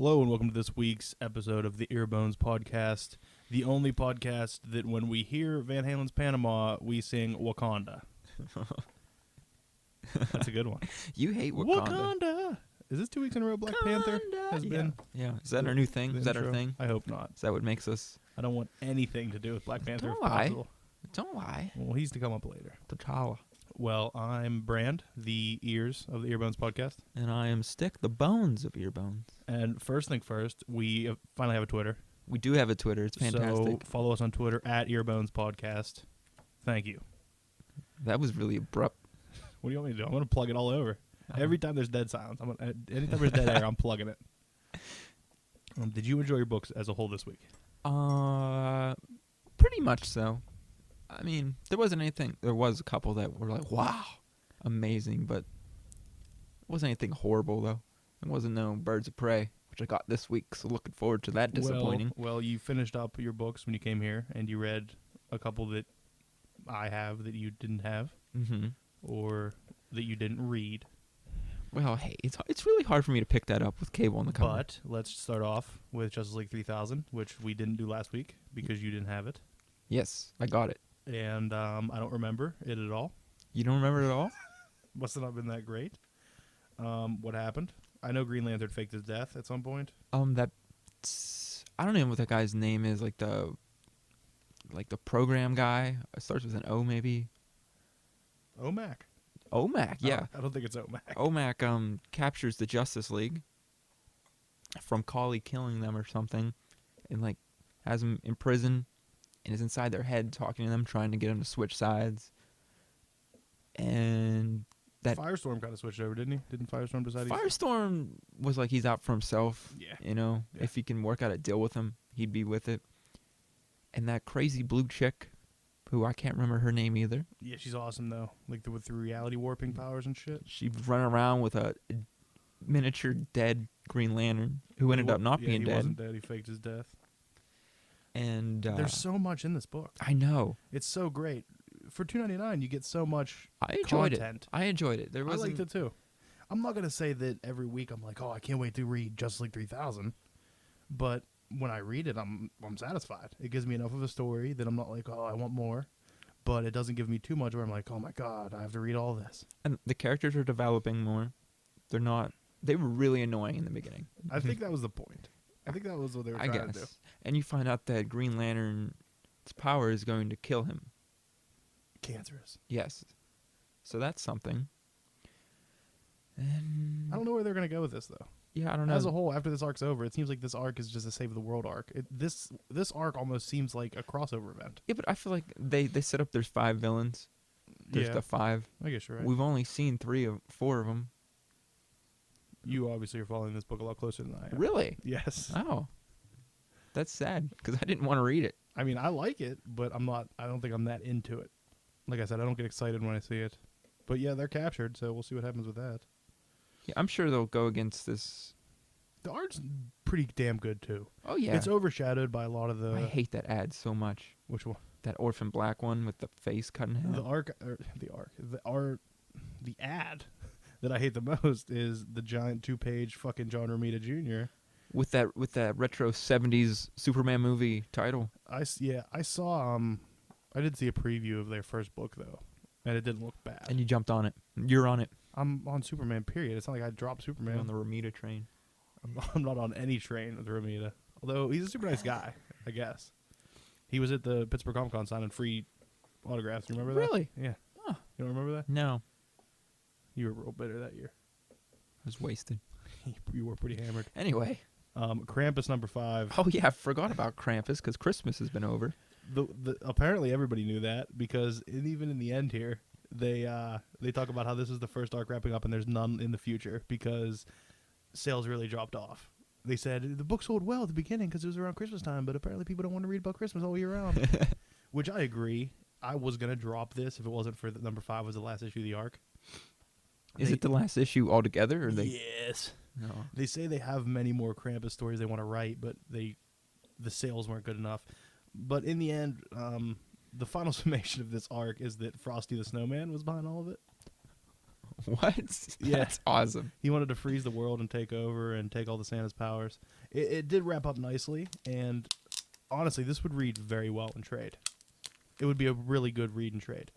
Hello and welcome to this week's episode of the Earbones podcast, the only podcast that when we hear Van Halen's Panama, we sing Wakanda. That's a good one. You hate Wakanda. Wakanda! Is this 2 weeks in a row Black Panther has been? Yeah. Is that our new thing? Is that our intro? thing? I hope not. Is that what makes us... I don't want anything to do with Black Panther. Don't if lie. possible. Don't lie. Well, he's to come up later. T'Challa. Well, I'm Brand, the ears of the Earbones podcast. And I am Stick, the bones of Earbones. And first thing first, we finally have a Twitter. We do have a Twitter. It's fantastic. So follow us on Twitter at Earbones Podcast. Thank you. That was really abrupt. What do you want me to do? I'm going to plug it all over. Every time there's dead silence, anytime there's dead air, I'm plugging it. Did you enjoy your books as a whole this week? Pretty much so. I mean, there wasn't anything. There was a couple that were like, wow, amazing, but it wasn't anything horrible, though. It wasn't no Birds of Prey, which I got this week, so looking forward to that. Disappointing. Well, you finished up your books when you came here, and you read a couple that I have that you didn't have, or that you didn't read. Well, hey, it's really hard for me to pick that up with cable on the cover. But let's start off with Justice League 3000, which we didn't do last week because you didn't have it. Yes, I got it. And I don't remember it at all. You don't remember it at all? Must have not been that great. What happened? I know Green Lantern faked his death at some point. I don't know what that guy's name is. Like the program guy. It starts with an O, maybe. OMAC. OMAC, yeah. I don't think it's OMAC. OMAC captures the Justice League from Kali killing them or something, and like has them in prison, and is inside their head talking to them, trying to get them to switch sides. And that Firestorm kind of switched over, didn't he? Didn't Firestorm decide? Firestorm was like he's out for himself. Yeah. You know, Yeah. if he can work out a deal with him, he'd be with it. And that crazy blue chick, who I can't remember her name either. Yeah, she's awesome though. Like with the reality warping powers and shit. She'd run around with a miniature dead Green Lantern who ended up not being he dead. wasn't dead. He faked his death. And there's so much in this book. I know. It's so great. For $2.99, you get so much I enjoyed content. I enjoyed it. I liked it too. I'm not gonna say that every week I'm like, oh, I can't wait to read Justice League 3000, but when I read it, I'm satisfied. It gives me enough of a story that I'm not like, oh, I want more, but it doesn't give me too much where I'm like, oh my god, I have to read all this. And the characters are developing more. They're not. They were really annoying in the beginning. I think that was the point. I think that was what they were trying to do. And you find out that Green Lantern's power is going to kill him. Cancerous. Yes. So that's something. And I don't know where they're going to go with this, though. Yeah, I don't know. As a whole, after this arc's over, it seems like this arc is just a save the world arc. This arc almost seems like a crossover event. Yeah, but I feel like they set up there's 5 villains. There's the 5. I guess you're right. We've only seen 4 of them. You obviously are following this book a lot closer than I am. Really? Yes. Oh. That's sad, because I didn't want to read it. I mean, I like it, but I don't think I'm that into it. Like I said, I don't get excited when I see it. But yeah, they're captured, so we'll see what happens with that. Yeah, I'm sure they'll go against this. The art's pretty damn good, too. Oh, yeah. It's overshadowed by a lot of the... I hate that ad so much. Which one? That Orphan Black one with the face cut in half. The ad that I hate the most is the giant 2-page fucking John Romita Jr. With that retro 70s Superman movie title. I saw I did see a preview of their first book though, and it didn't look bad. And you jumped on it. You're on it. I'm on Superman, period. It's not like I dropped Superman. You're on the Romita train. I'm not on any train with Romita. Although he's a super nice guy, I guess. He was at the Pittsburgh Comic Con signing free autographs. You remember that? Really? Yeah. Huh. You don't remember that? No. You were real bitter that year. I was wasted. You were pretty hammered. Anyway. Krampus number 5. Oh, yeah. I forgot about Krampus because Christmas has been over. Apparently everybody knew that because even in the end here, they talk about how this is the first arc wrapping up and there's none in the future because sales really dropped off. They said the book sold well at the beginning because it was around Christmas time, but apparently people don't want to read about Christmas all year round. Which I agree. I was going to drop this if it wasn't for number 5 was the last issue of the arc. Is it the last issue altogether? Or Yes. No. They say they have many more Krampus stories they want to write, but the sales weren't good enough. But in the end, the final summation of this arc is that Frosty the Snowman was behind all of it. What? Yeah. That's awesome. He wanted to freeze the world and take over and take all the Santa's powers. It did wrap up nicely, and honestly, this would read very well in trade. It would be a really good read in trade.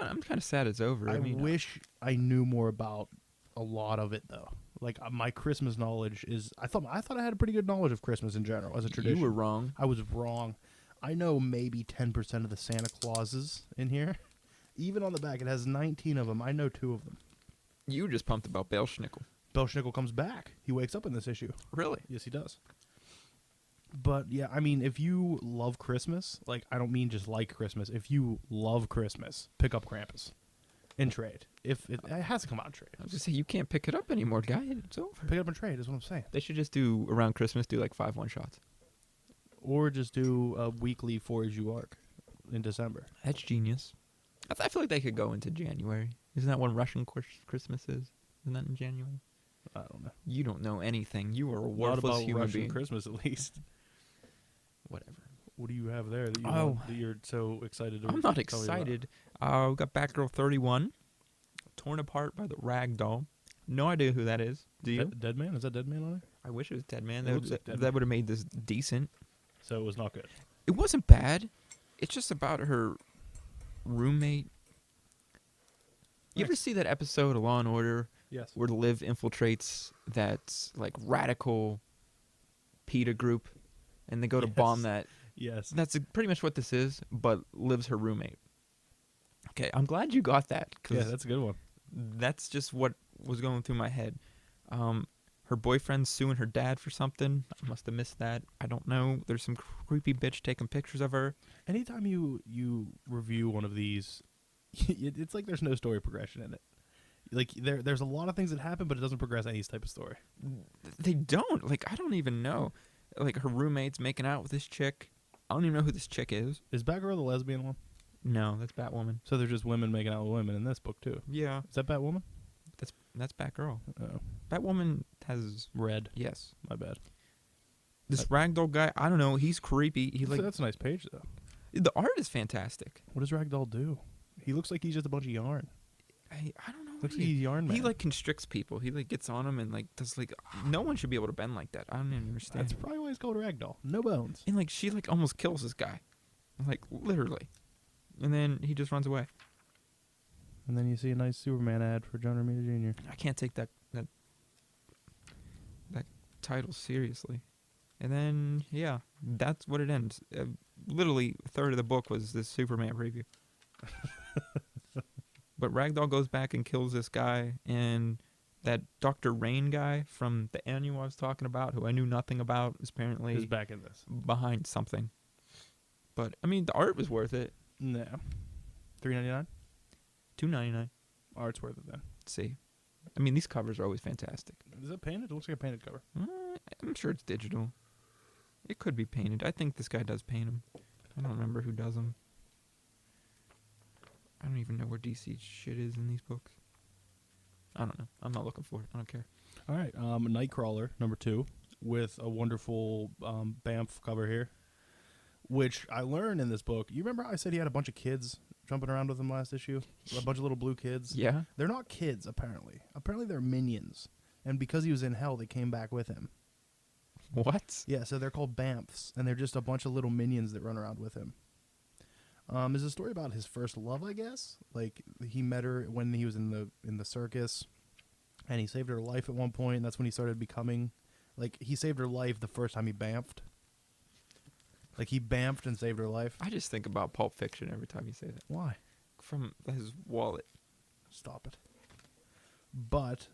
I'm kind of sad it's over. I mean, wish I knew more about a lot of it, though. Like my Christmas knowledge is, I thought I had a pretty good knowledge of Christmas in general as a tradition. you were wrong. I was wrong. I know maybe 10% of the Santa Clauses in here. Even on the back, it has 19 of them. I know 2 of them. You were just pumped about Belschnickel. Belschnickel comes back. He wakes up in this issue. Really? Yes, he does. But yeah, I mean, if you love Christmas, like I don't mean just like Christmas. If you love Christmas, pick up Krampus in trade. If it has to come out in trade. I was just saying you can't pick it up anymore, guy. It's over. Pick it up in trade is what I'm saying. They should just do around Christmas, do like 5 one-shots. Or just do a weekly 4-issue arc in December. That's genius. I feel like they could go into January. Isn't that when Russian Christmas is? Isn't that in January? I don't know. You don't know anything. You are a Not worthless about human Russian being. Christmas, at least. Whatever. What do you have there that that you're so excited to I'm not tell me about? excited. We got Batgirl 31, torn apart by the Ragdoll. No idea who that is. Do you? Dead Man? Is that Dead Man on there? I wish it was Dead Man. It looks like Dead That would have made this decent. So it was not good. It wasn't bad. It's just about her roommate. You ever Nice. see that episode of Law and Order Yes. where Liv infiltrates that like radical PETA group, and they go to Yes. bomb that? Yes. That's pretty much what this is, but Liv's her roommate. Okay, I'm glad you got that. Yeah, that's a good one. That's just what was going through my head. Her boyfriend's suing her dad for something. I must have missed that. I don't know. There's some creepy bitch taking pictures of her. Anytime you review one of these, it's like there's no story progression in it. Like there's a lot of things that happen, but it doesn't progress any type of story. They don't. Like, I don't even know. Like, her roommate's making out with this chick. I don't even know who this chick is. Is Batgirl the lesbian one? No, that's Batwoman. So they're just women making out with women in this book too. Yeah, Is that Batwoman? that's Batgirl. Oh, Batwoman has... red. Yes. My bad. This Ragdoll guy, I don't know. He's creepy. He like That's a nice page though. the art is fantastic. What does Ragdoll do? He looks like he's just a bunch of yarn. I don't know. Looks what like he's yarn man. He like constricts people. He like gets on them and like does like no one should be able to bend like that. I don't even understand. That's probably why he's called Ragdoll. No bones. And like she like almost kills this guy, like literally, and then he just runs away. And then you see a nice Superman ad for John Romita Jr. I can't take that title seriously. And then yeah, that's what it ends. Literally a third of the book was this Superman preview. But Ragdoll goes back and kills this guy, and that Dr. Rain guy from the annual I was talking about, who I knew nothing about, is apparently He's back in this. behind something. But I mean, the art was worth it. No. $3.99. $2.99. Art's worth it then. Let's see. I mean, these covers are always fantastic. Is it painted? It looks like a painted cover. I'm sure it's digital. It could be painted. I think this guy does paint them. I don't remember who does them. I don't even know where DC shit is in these books. I don't know. I'm not looking for it. I don't care. All right. Nightcrawler, number 2, with a wonderful Banff cover here, which I learned in this book. You remember how I said he had a bunch of kids jumping around with him last issue? A bunch of little blue kids? Yeah? They're not kids, apparently. Apparently they're minions. And because he was in hell, they came back with him. What? Yeah, so they're called Banffs, and they're just a bunch of little minions that run around with him. Is a story about his first love, I guess. Like he met her when he was in the circus, and he saved her life at one point. And that's when he started becoming, like he saved her life the first time he bamfed. Like he bamfed and saved her life. I just think about Pulp Fiction every time you say that. Why? From his wallet. Stop it. But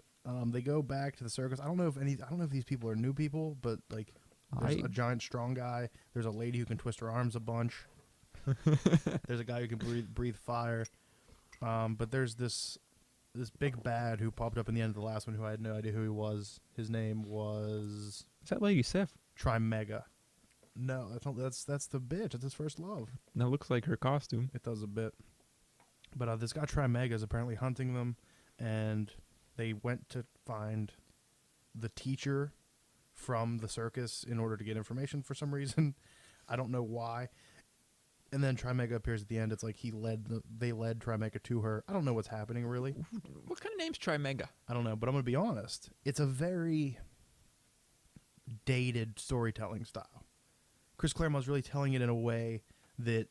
they go back to the circus. I don't know if these people are new people, but like there's a giant strong guy. There's a lady who can twist her arms a bunch. There's a guy who can breathe fire. But there's this big bad who popped up in the end of the last one who I had no idea who he was. His name was Is that Lady Sif? Trimega. No, that's the bitch. That's his first love. That looks like her costume. It does a bit. But this guy Trimega is apparently hunting them, and they went to find the teacher from the circus in order to get information for some reason. I don't know why. And then Trimega appears at the end. It's like they led Trimega to her. I don't know what's happening really. What kind of name's Trimega? I don't know, but I'm gonna be honest. It's a very dated storytelling style. Chris Claremont's really telling it in a way that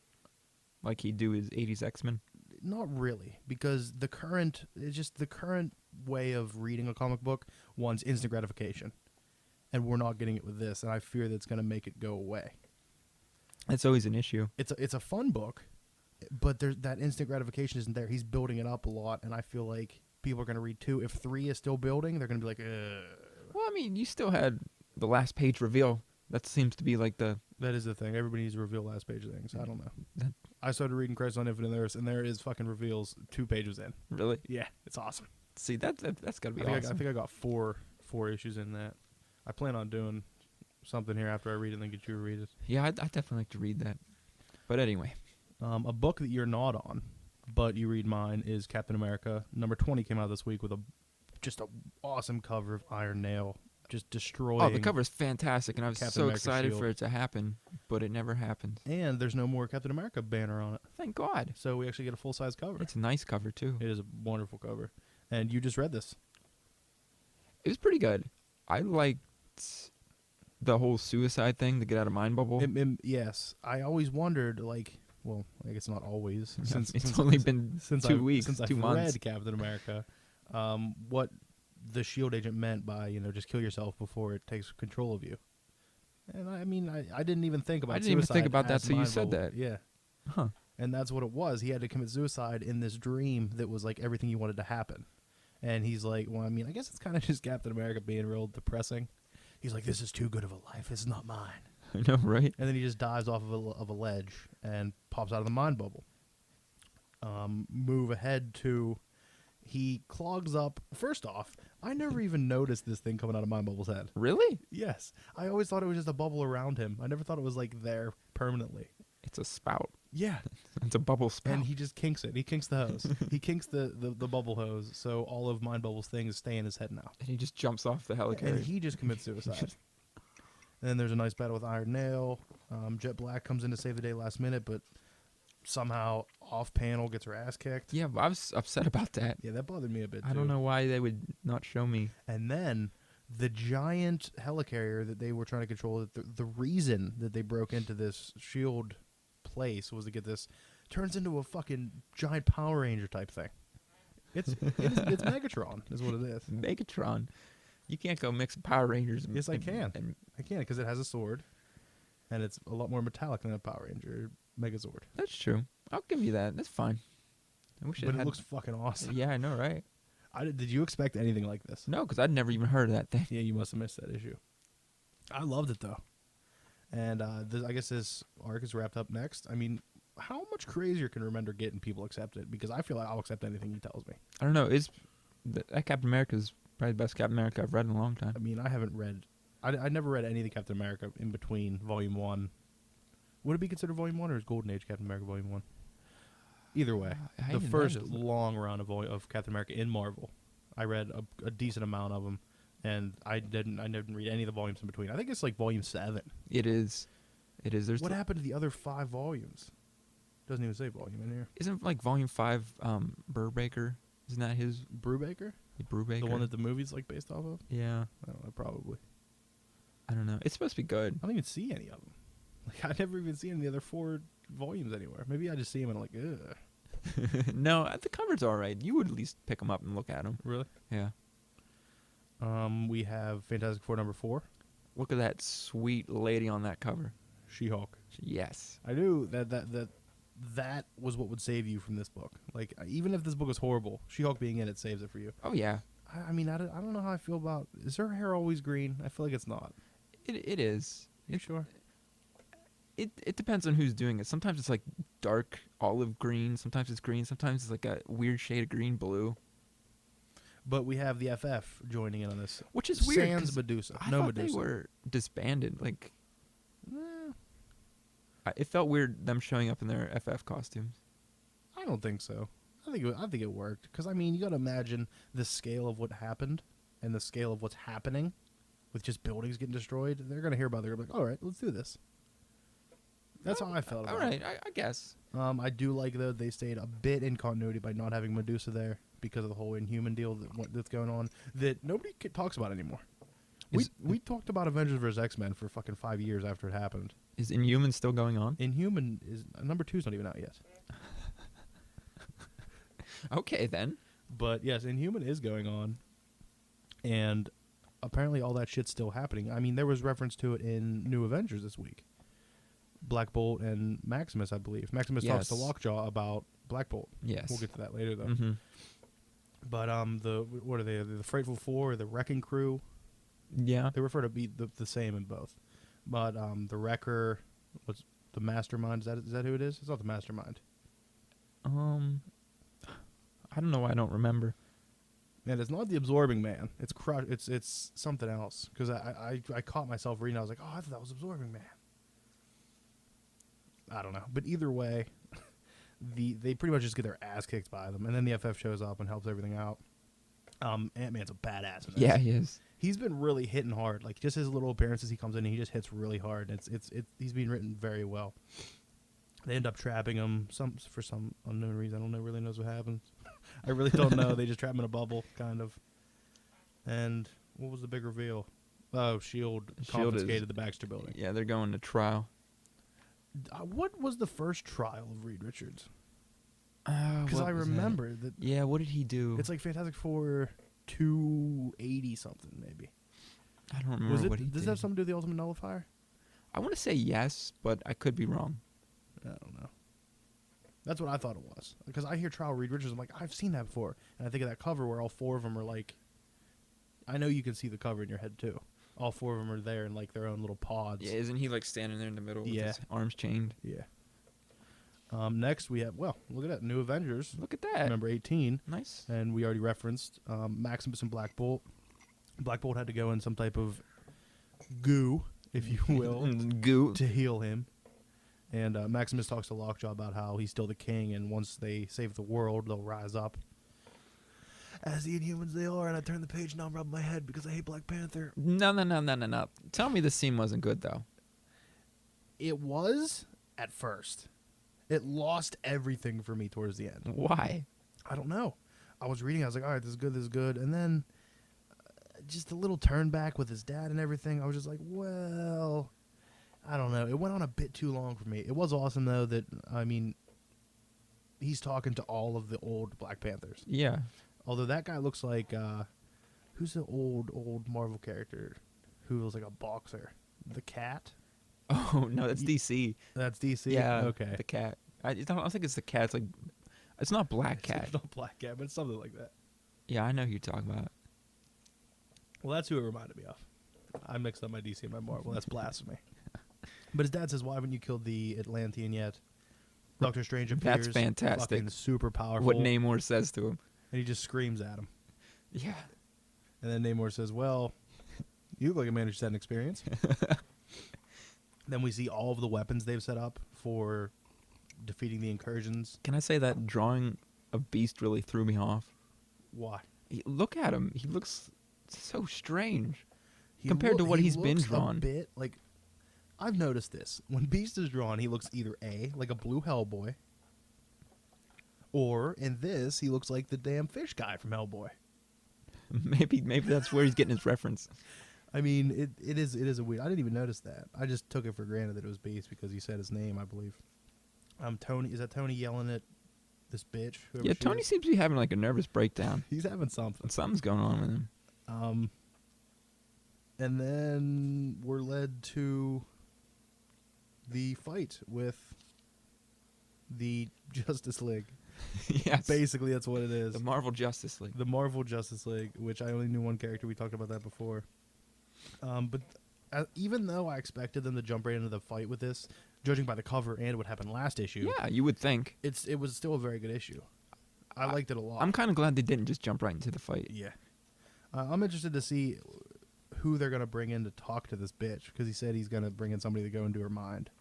Like he'd do his 80s X-Men? not really, because the current way of reading a comic book wants instant gratification, and we're not getting it with this. And I fear that's gonna make it go away. That's always an issue. It's a fun book, but that instant gratification isn't there. He's building it up a lot, and I feel like people are going to read 2. If 3 is still building, they're going to be like, ugh. Well, I mean, you still had the last page reveal. That seems to be like the... That is the thing. Everybody needs to reveal last page things. I don't know. I started reading Crisis on Infinite Earths, and there is fucking reveals 2 pages in. Really? Yeah, it's awesome. See, that's got to be awesome. I think I got four issues in that. I plan on doing something here after I read it and then get you to read it. Yeah, I'd definitely like to read that. But anyway. A book that you're not on, but you read mine, is Captain America. Number 20 came out this week with just a awesome cover of Iron Nail, just destroying. Oh, the cover is fantastic, and I was Captain so America's excited shield. for it to happen, but it never happened. And there's no more Captain America banner on it, Thank God. so we actually get a full-size cover. It's a nice cover, too. It is a wonderful cover. And you just read this. It was pretty good. I liked the whole suicide thing, the get out of mind bubble. Yes, I always wondered, like, well, I guess not always. It's only been 2 weeks, since 2 I've months. read Captain America, what the SHIELD agent meant by, just kill yourself before it takes control of you. And I mean, I didn't even think about I didn't even think suicide about that as till you mind said bubble. that. Yeah. Huh. And that's what it was. He had to commit suicide in this dream that was like everything he wanted to happen. And he's like, well, I mean, I guess it's kind of just Captain America being real depressing. He's like, this is too good of a life. It's not mine. I know, right? And then he just dives off of a ledge and pops out of the mind bubble. Move ahead to, he clogs up. First off, I never even noticed this thing coming out of Mind Bubble's head. Really? Yes. I always thought it was just a bubble around him. I never thought it was like there permanently. It's a spout. Yeah. It's a bubble spout. And he just kinks it. He kinks the hose. He kinks the bubble hose, so all of Mind Bubble's things stay in his head now. And he just jumps off the helicarrier. And he just commits suicide. And then there's a nice battle with Iron Nail. Jet Black comes in to save the day last minute, but somehow off panel gets her ass kicked. Yeah, I was upset about that. Yeah, that bothered me a bit, too. I don't know why they would not show me. And then the giant helicarrier that they were trying to control, the reason that they broke into this SHIELD place was to get this, turns into a fucking giant Power Ranger type thing. It's Megatron is what it is. Megatron. You can't go mix Power Rangers. Yes, I can. I can, because it has a sword, and it's a lot more metallic than a Power Ranger Megazord. That's true. I'll give you that. That's fine. I wish But had... it looks fucking awesome. Yeah, I know, right? Did you expect anything like this? No, because I'd never even heard of that thing. Yeah, you must have missed that issue. I loved it, though. And I guess this arc is wrapped up next. I mean, how much crazier can Remender get and people accept it? Because I feel like I'll accept anything he tells me. I don't know. That Captain America is probably the best Captain America I've read in a long time. I mean, I haven't read... I never read any of the Captain America in between Volume 1. Would it be considered Volume 1 or is Golden Age Captain America Volume 1? Either way, I the didn't first know those. long run of Captain America in Marvel, I read a decent amount of them, and I didn't read any of the volumes in between. I think it's like Volume 7. It is. There's What happened to the other 5 volumes? Doesn't even say volume in here. Isn't like Volume 5 Brubaker? Isn't that his Brubaker? Brubaker? The one that the movie's like based off of? Yeah. I don't know, probably. I don't know. It's supposed to be good. I don't even see any of them. Like, I never even see any of the other 4 volumes anywhere. Maybe I just see them and I'm like, ugh. No, the cover's all right. You would at least pick them up and look at them. Really? Yeah. We have Fantastic Four number 4. Look at that sweet lady on that cover. She-Hulk. Yes. I knew that was what would save you from this book. Like, even if this book is horrible, She-Hulk being in it saves it for you. Oh, yeah. I mean, I don't know how I feel about... Is her hair always green? I feel like it's not. It is. You sure? It depends on who's doing it. Sometimes it's like dark olive green. Sometimes it's green. Sometimes it's like a weird shade of green blue. But we have the FF joining in on this. Which is weird. Sans Medusa. I No thought Medusa. they were disbanded. Like, Eh, it felt weird them showing up in their FF costumes. I don't think so. I think it worked. Because, I mean, you got to imagine the scale of what happened and the scale of what's happening with just buildings getting destroyed. They're going to hear about it. They're going to be like, all right, let's do this. That's how I felt about All right, I guess. it. I do like, though, they stayed a bit in continuity by not having Medusa there because of the whole Inhuman deal that's going on that nobody talks about anymore. We talked about Avengers vs. X-Men for fucking 5 years after it happened. Is Inhuman still going on? Inhuman is number 2's not even out yet. Okay, then. But yes, Inhuman is going on, and apparently all that shit's still happening. I mean, there was reference to it in New Avengers this week. Black Bolt and Maximus, I believe. Maximus talks to Lockjaw about Black Bolt. Yes. We'll get to that later, though. Mm-hmm. But what are they? The Frightful Four, or the Wrecking Crew? Yeah. They refer to be the same in both. But the Wrecker, what's the Mastermind? Is that who it is? It's not the Mastermind. I don't know why I don't remember. Man, it's not the Absorbing Man. It's It's something else. Because I caught myself reading. I was like, oh, I thought that was Absorbing Man. I don't know. But either way, they pretty much just get their ass kicked by them. And then the FF shows up and helps everything out. Ant-Man's a badass in this. Yeah, he is. He's been really hitting hard. Like, just his little appearances, he comes in and he just hits really hard. He's being written very well. They end up trapping him for some unknown reason. I don't know. Really knows what happens. I really don't know. They just trap him in a bubble, kind of. And what was the big reveal? Oh, Shield confiscated the Baxter building. Yeah, they're going to trial. What was the first trial of Reed Richards? Because I remember that. Yeah, what did he do? It's like Fantastic Four 280 something, maybe. I don't remember what he did. Does that have something to do with the Ultimate Nullifier? I want to say yes, but I could be wrong. I don't know. That's what I thought it was. Because I hear Trial Reed Richards, I'm like, I've seen that before. And I think of that cover where all 4 of them are like... I know you can see the cover in your head, too. All 4 of them are there in like their own little pods. Yeah, isn't he like standing there in the middle with his arms chained? Yeah. Next we have, well, look at that, New Avengers. Look at that. Number 18. Nice. And we already referenced Maximus and Black Bolt. Black Bolt had to go in some type of goo, if you will, goo, to heal him. And Maximus talks to Lockjaw about how he's still the king, and once they save the world, they'll rise up. As the Inhumans they are, and I turn the page now and rub my head because I hate Black Panther. No. Tell me this scene wasn't good, though. It was at first. It lost everything for me towards the end. Why? I don't know. I was reading, I was like, all right, this is good. And then just a little turn back with his dad and everything. I was just like, well, I don't know. It went on a bit too long for me. It was awesome, though, that, I mean, he's talking to all of the old Black Panthers. Yeah. Although that guy looks like, who's the old Marvel character who was like a boxer? The Cat? Oh, no, that's DC. That's DC? Yeah. Okay. The Cat. I don't think it's the Cat. It's like, it's not Black Cat. It's not Black Cat, but it's something like that. Yeah, I know who you're talking about. Well, that's who it reminded me of. I mixed up my DC and my Marvel. That's blasphemy. But his dad says, why haven't you killed the Atlantean yet? Doctor Strange appears. That's fantastic. Fucking super powerful. What Namor says to him. And he just screams at him. Yeah. And then Namor says, well, you look like a man who's had an experience. Then we see all of the weapons they've set up for defeating the incursions. Can I say that drawing of Beast really threw me off? Why? Look at him. He looks so strange compared to what he's been drawn. A bit like, I've noticed this. When Beast is drawn, he looks either A, like a blue Hellboy, or in this, he looks like the damn fish guy from Hellboy. Maybe that's where he's getting his reference. I mean, it is a weird. I didn't even notice that. I just took it for granted that it was Beast because he said his name, I believe. Tony, is that Tony yelling at this bitch? Yeah, Tony seems to be having like a nervous breakdown. He's having something. Something's going on with him. And then we're led to the fight with the Justice League. Yes. Basically, that's what it is. The Marvel Justice League. The Marvel Justice League, which I only knew one character. We talked about that before. But even though I expected them to jump right into the fight with this, judging by the cover and what happened last issue, yeah, you would think. it was still a very good issue. I liked it a lot. I'm kind of glad they didn't just jump right into the fight. Yeah. I'm interested to see who they're going to bring in to talk to this bitch, because he said he's going to bring in somebody to go into her mind.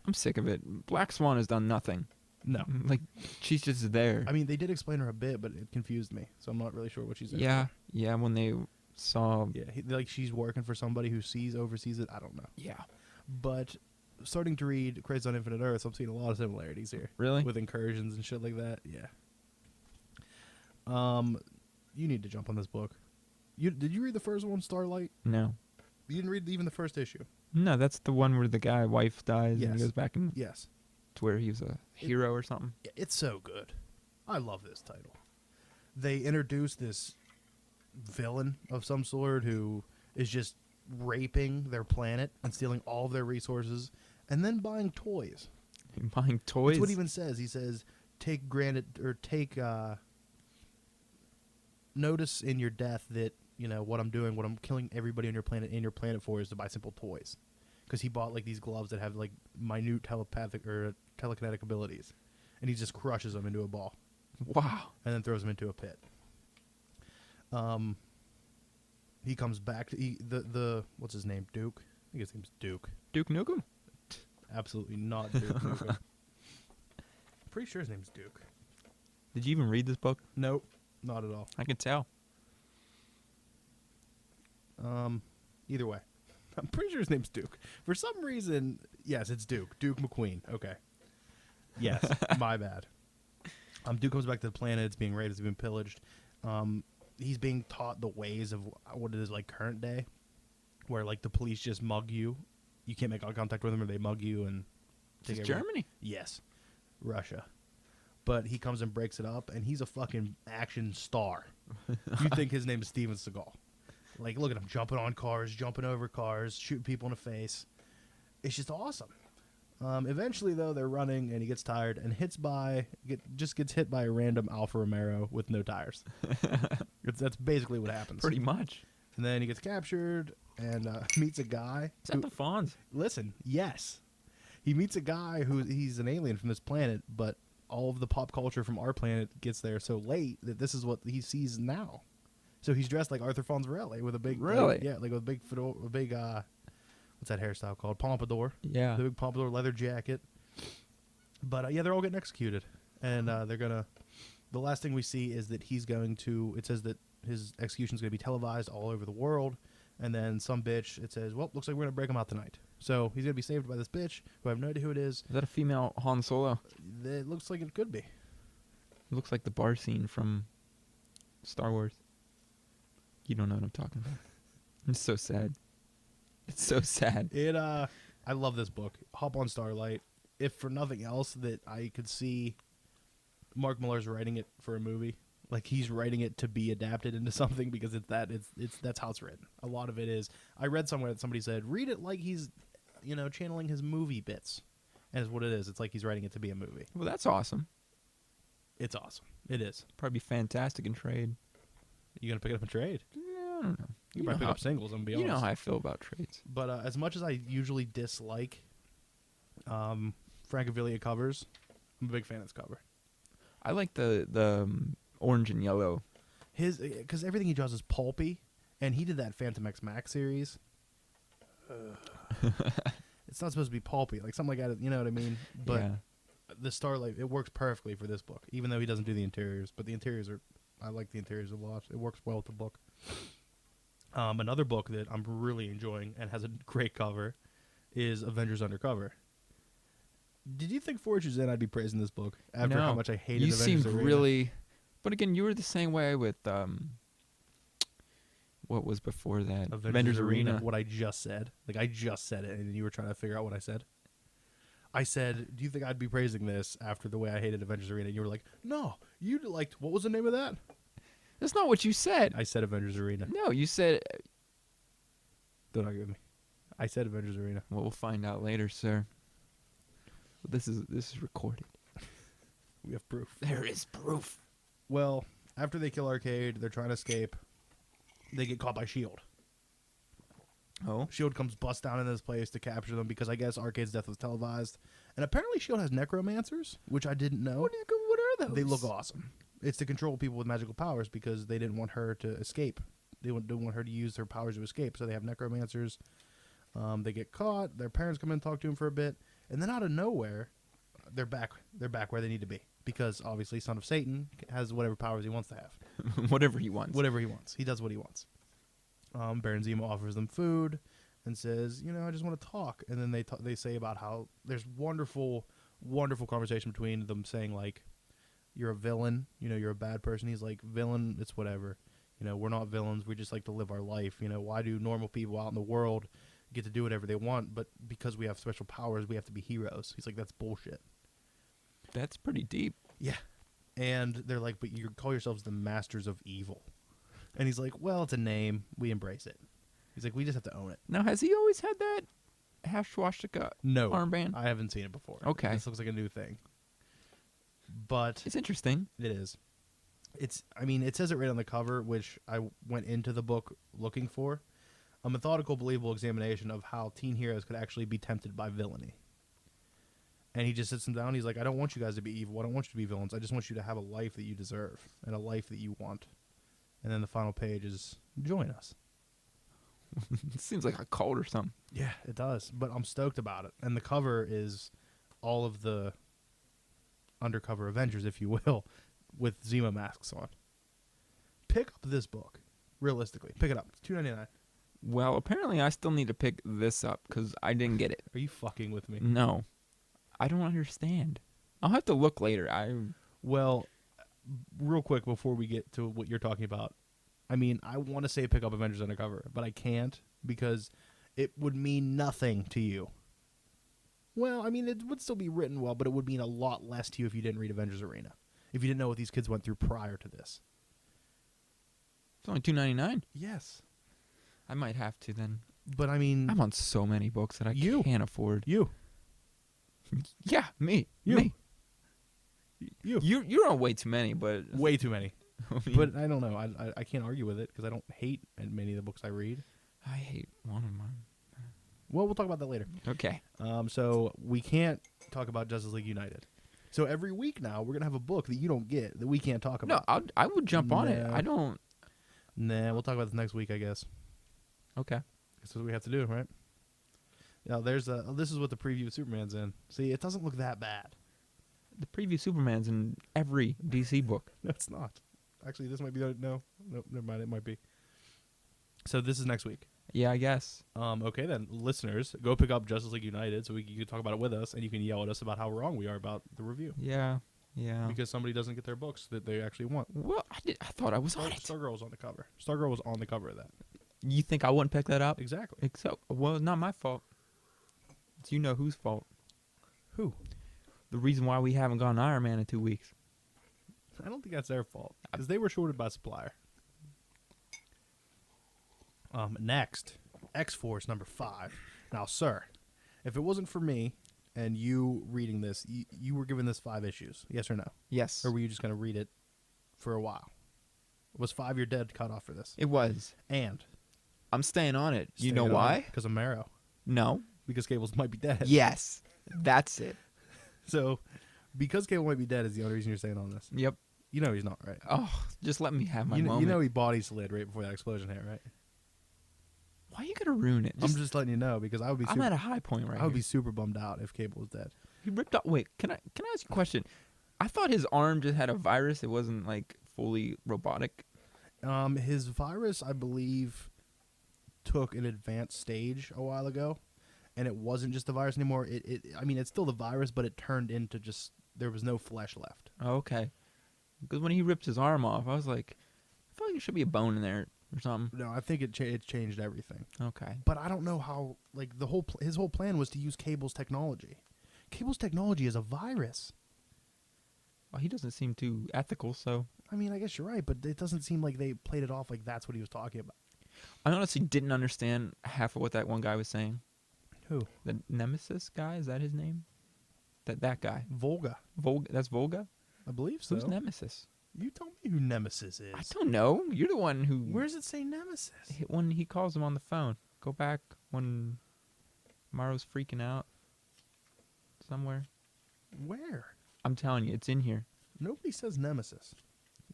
I'm sick of it. Black Swan has done nothing. No. Like, she's just there. I mean, they did explain her a bit, but it confused me, so I'm not really sure what she's there Yeah, for. yeah, when they saw... Yeah, like she's working for somebody who oversees it. I don't know. Yeah. But starting to read Crisis on Infinite Earths, I'm seeing a lot of similarities here. Really? With incursions and shit like that. Yeah. You need to jump on this book. Did you read the first one, Starlight? No. You didn't read even the first issue. No, that's the one where the guy wife dies and Yes. he goes back and Yes. to where he was a hero or something. Yeah, it's so good. I love this title. They introduce this villain of some sort who is just raping their planet and stealing all of their resources and then buying toys. Buying toys. That's what he even says. He says, take notice in your death that, what I'm doing, what I'm killing everybody on your planet for is to buy simple toys. Because he bought like these gloves that have like minute telepathic or telekinetic abilities. And he just crushes them into a ball. Wow. And then throws them into a pit. He comes back to the what's his name? Duke? I think his name's Duke. Duke Nukem? Absolutely not Duke Nukem. Pretty sure his name's Duke. Did you even read this book? Nope, not at all. I can tell. Either way, I'm pretty sure his name's Duke. For some reason, yes, it's Duke. Duke McQueen. Okay. Yes, my bad. Duke comes back to the planet. It's being raided. It's being pillaged. He's being taught the ways of what it is like current day, where like the police just mug you. You can't make eye contact with them, or they mug you and take It's everything. Germany. Yes, Russia. But he comes and breaks it up, and he's a fucking action star. You'd think his name is Steven Seagal. Like, look at him jumping on cars, jumping over cars, shooting people in the face. It's just awesome. Eventually, though, they're running, and he gets tired and gets hit by a random Alfa Romero with no tires. That's basically what happens. Pretty much. And then he gets captured and meets a guy. Is that the Fonz? Listen, yes. He meets a guy he's an alien from this planet, but all of the pop culture from our planet gets there so late that this is what he sees now. So he's dressed like Arthur Fonzarelli with a big... Really? Like with a big what's that hairstyle called? Pompadour. Yeah. The big pompadour leather jacket. But, they're all getting executed. And they're going to... The last thing we see is that he's going to... It says that his execution's going to be televised all over the world. And then some bitch, it says, well, looks like we're going to break him out tonight. So he's going to be saved by this bitch, who I have no idea who it is. Is that a female Han Solo? It looks like it could be. It looks like the bar scene from Star Wars. You don't know what I'm talking about. It's so sad. It's so sad. I love this book. Hop on Starlight. If for nothing else, that I could see Mark Millar's writing it for a movie. Like he's writing it to be adapted into something because that's how it's written. A lot of it is. I read somewhere that somebody said, read it like he's, channeling his movie bits. And it's what it is. It's like he's writing it to be a movie. Well, that's awesome. It's awesome. It is. Probably be fantastic in trade. You gonna pick it up in trade? I don't know. You might pick up singles. I'm gonna be honest. You know how I feel about trades. But as much as I usually dislike Francavilla covers, I'm a big fan of this cover. I like the orange and yellow. Because everything he draws is pulpy, and he did that Phantom X Max series. It's not supposed to be pulpy, like something like that. You know what I mean? But yeah. The Starlight, it works perfectly for this book, even though he doesn't do the interiors. But the interiors I like the interiors a lot. It works well with the book. Another book that I'm really enjoying and has a great cover is Avengers Undercover. Did you think 4 issues in I'd be praising this book after how much I hated you Avengers seemed Arena? really... But again, you were the same way with... what was before that? Avengers Arena. What I just said. Like, I just said it, and you were trying to figure out what I said. I said, do you think I'd be praising this after the way I hated Avengers Arena? And you were like, no, you liked... What was the name of that? That's not what you said. I said Avengers Arena. No, you said... Don't argue with me. I said Avengers Arena. Well, we'll find out later, sir. This is recorded. We have proof. There is proof. Well, after they kill Arcade, they're trying to escape. They get caught by S.H.I.E.L.D. Oh? S.H.I.E.L.D. comes bust down in this place to capture them because I guess Arcade's death was televised. And apparently S.H.I.E.L.D. has necromancers, which I didn't know. What are those? They look awesome. It's to control people with magical powers because they didn't want her to escape. They didn't want her to use her powers to escape, so they have necromancers. They get caught. Their parents come in and talk to him for a bit. And then out of nowhere, they're back where they need to be. Because obviously Son of Satan has whatever powers he wants to have. Whatever he wants. Whatever he wants. He does what he wants. Baron Zemo offers them food. and says, I just want to talk. And then they say about how there's wonderful conversation between them saying, like, you're a villain, you're a bad person. He's like, villain, it's whatever. We're not villains. We just like to live our life. Why do normal people out in the world get to do whatever they want, but because we have special powers, we have to be heroes? He's like, that's bullshit. That's pretty deep. Yeah. And they're like, but you call yourselves the masters of evil. And he's like, well, it's a name. We embrace it. He's like, we just have to own it. Now, has he always had that half swastika armband? I haven't seen it before. Okay. This looks like a new thing. But it's interesting. It is. It says it right on the cover, which I went into the book looking for. A methodical, believable examination of how teen heroes could actually be tempted by villainy. And he just sits them down. He's like, I don't want you guys to be evil. I don't want you to be villains. I just want you to have a life that you deserve and a life that you want. And then the final page is, join us. It seems like a cult or something. Yeah, it does. But I'm stoked about it. And the cover is all of the undercover Avengers, if you will, with Zima masks on. Pick up this book. Realistically. Pick it up. It's $2.99. Well, apparently I still need to pick this up because I didn't get it. Are you fucking with me? No. I don't understand. I'll have to look later. Well, real quick before we get to what you're talking about, I want to say pick up Avengers Undercover, but I can't because it would mean nothing to you. Well, it would still be written well, but it would mean a lot less to you if you didn't read Avengers Arena. If you didn't know what these kids went through prior to this. It's only $2.99. Yes. I might have to then. But I'm on so many books that I can't afford. You. Yeah, me. You. Me. You. You're on way too many, but way too many. But I don't know. I can't argue with it because I don't hate many of the books I read. I hate one of mine. Well, we'll talk about that later. Okay. So we can't talk about Justice League United. So every week now we're gonna have a book that you don't get that we can't talk about. No, I would jump on it. I don't. Nah, we'll talk about this next week, I guess. Okay. That's what we have to do, right? Now this is what the preview of Superman's in. See, it doesn't look that bad. The preview Superman's in every DC book. No, it's not. Actually, this might be no, never mind. It might be. So this is next week. Yeah, I guess. Okay, then, listeners, go pick up Justice League United so you can talk about it with us, and you can yell at us about how wrong we are about the review. Yeah. Because somebody doesn't get their books that they actually want. Well, I thought I was on it. Stargirl was on the cover. Stargirl was on the cover of that. You think I wouldn't pick that up? Exactly. Well, not my fault. It's whose fault. Who? The reason why we haven't gone Iron Man in 2 weeks. I don't think that's their fault because they were shorted by supplier. Next, X-Force number 5. Now, sir, if it wasn't for me and you reading this, you were given this 5 issues. Yes or no? Yes. Or were you just going to read it for a while? Was 5 your dead cutoff for this? It was. And I'm staying on it. You know why? Because of Marrow. No. Because Cables might be dead. Yes. That's it. So, because Cable might be dead is the only reason you're staying on this. Yep. You know he's not, right? Oh, just let me have my moment. You know he body slid right before that explosion hit, right? Why are you gonna ruin it? I'm just letting you know because I would be. I'm at a high point right I would here. be super bummed out if Cable was dead. He ripped up. Wait, can I ask you a question? I thought his arm just had a virus. It wasn't like fully robotic. His virus, I believe, took an advanced stage a while ago, and it wasn't just the virus anymore. It's still the virus, but it turned into just there was no flesh left. Oh, okay. Because when he ripped his arm off, I was like, I feel like there should be a bone in there or something. No, I think it changed everything. Okay. But I don't know how. Like his whole plan was to use Cable's technology. Cable's technology is a virus. Well, he doesn't seem too ethical, so. I guess you're right, but it doesn't seem like they played it off like that's what he was talking about. I honestly didn't understand half of what that one guy was saying. Who? The Nemesis guy? Is that his name? That guy. Volga. That's Volga? I believe so. Who's Nemesis? You tell me who Nemesis is. I don't know. You're the one who... Where does it say Nemesis? When he calls him on the phone. Go back when Morrow's freaking out. Somewhere. Where? I'm telling you, it's in here. Nobody says Nemesis.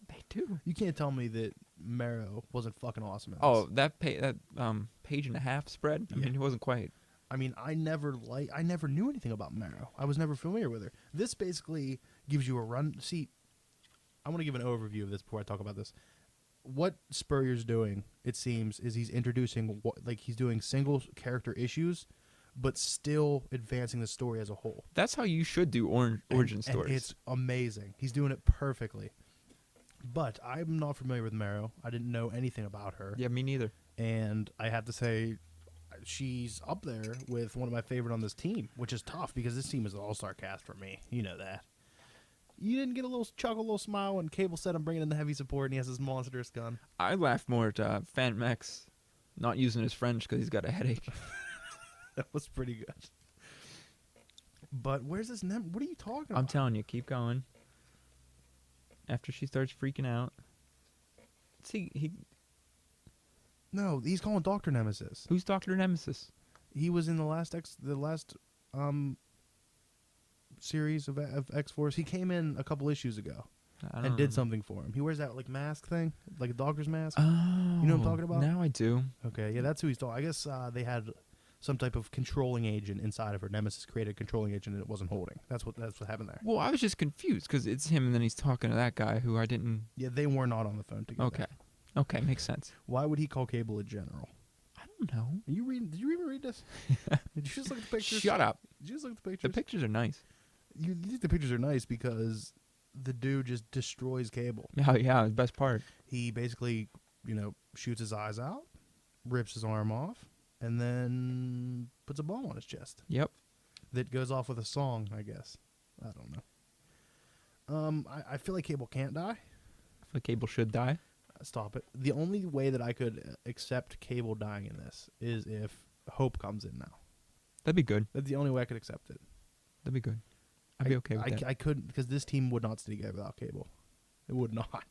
They do. You can't tell me that Marrow wasn't fucking awesome in this. Oh, that page and a half spread? I mean, it wasn't quite... I never knew anything about Marrow. I was never familiar with her. This basically gives you a run. See, I want to give an overview of this before I talk about this. what Spurrier's doing, it seems, is he's introducing he's doing single character issues, but still advancing the story as a whole. That's how you should do origin stories. And it's amazing. He's doing it perfectly. But I'm not familiar with Marrow. I didn't know anything about her. Yeah, me neither. And I have to say, she's up there with one of my favorite on this team, which is tough because this team is an all-star cast for me. You know that. You didn't get a little chuckle, a little smile when Cable said I'm bringing in the heavy support and he has his monstrous gun. I laughed more at Phantom X not using his French because he's got a headache. That was pretty good. But where's this what are you talking about? I'm telling you, keep going. After she starts freaking out. See, No, he's calling Dr. Nemesis. who's Dr. Nemesis? He was in the last series of X-Force. He came in a couple issues ago and did something for him. He wears that mask thing, like a doctor's mask. Oh, you know what I'm talking about? Now I do. Okay, yeah, that's who he's talking. I guess they had some type of controlling agent inside of her. Nemesis created a controlling agent and it wasn't holding. That's what happened there. Well, I was just confused because it's him and then he's talking to that guy who I didn't. Yeah, they were not on the phone together. Okay, makes sense. Why would he call Cable a general? I don't know. Did you even read this? Did you just look at the pictures? Shut up. Did you just look at the pictures? The pictures are nice. You think the pictures are nice because the dude just destroys Cable. Yeah, the best part. He basically, shoots his eyes out, rips his arm off, and then puts a bomb on his chest. Yep. That goes off with a song, I guess. I don't know. I feel like Cable can't die. I feel like Cable should die. Stop it. The only way that I could accept Cable dying in this is if Hope comes in now. That'd be good. That's the only way I could accept it. That'd be good. I'd be okay with that. I couldn't, because this team would not stay together without Cable. It would not.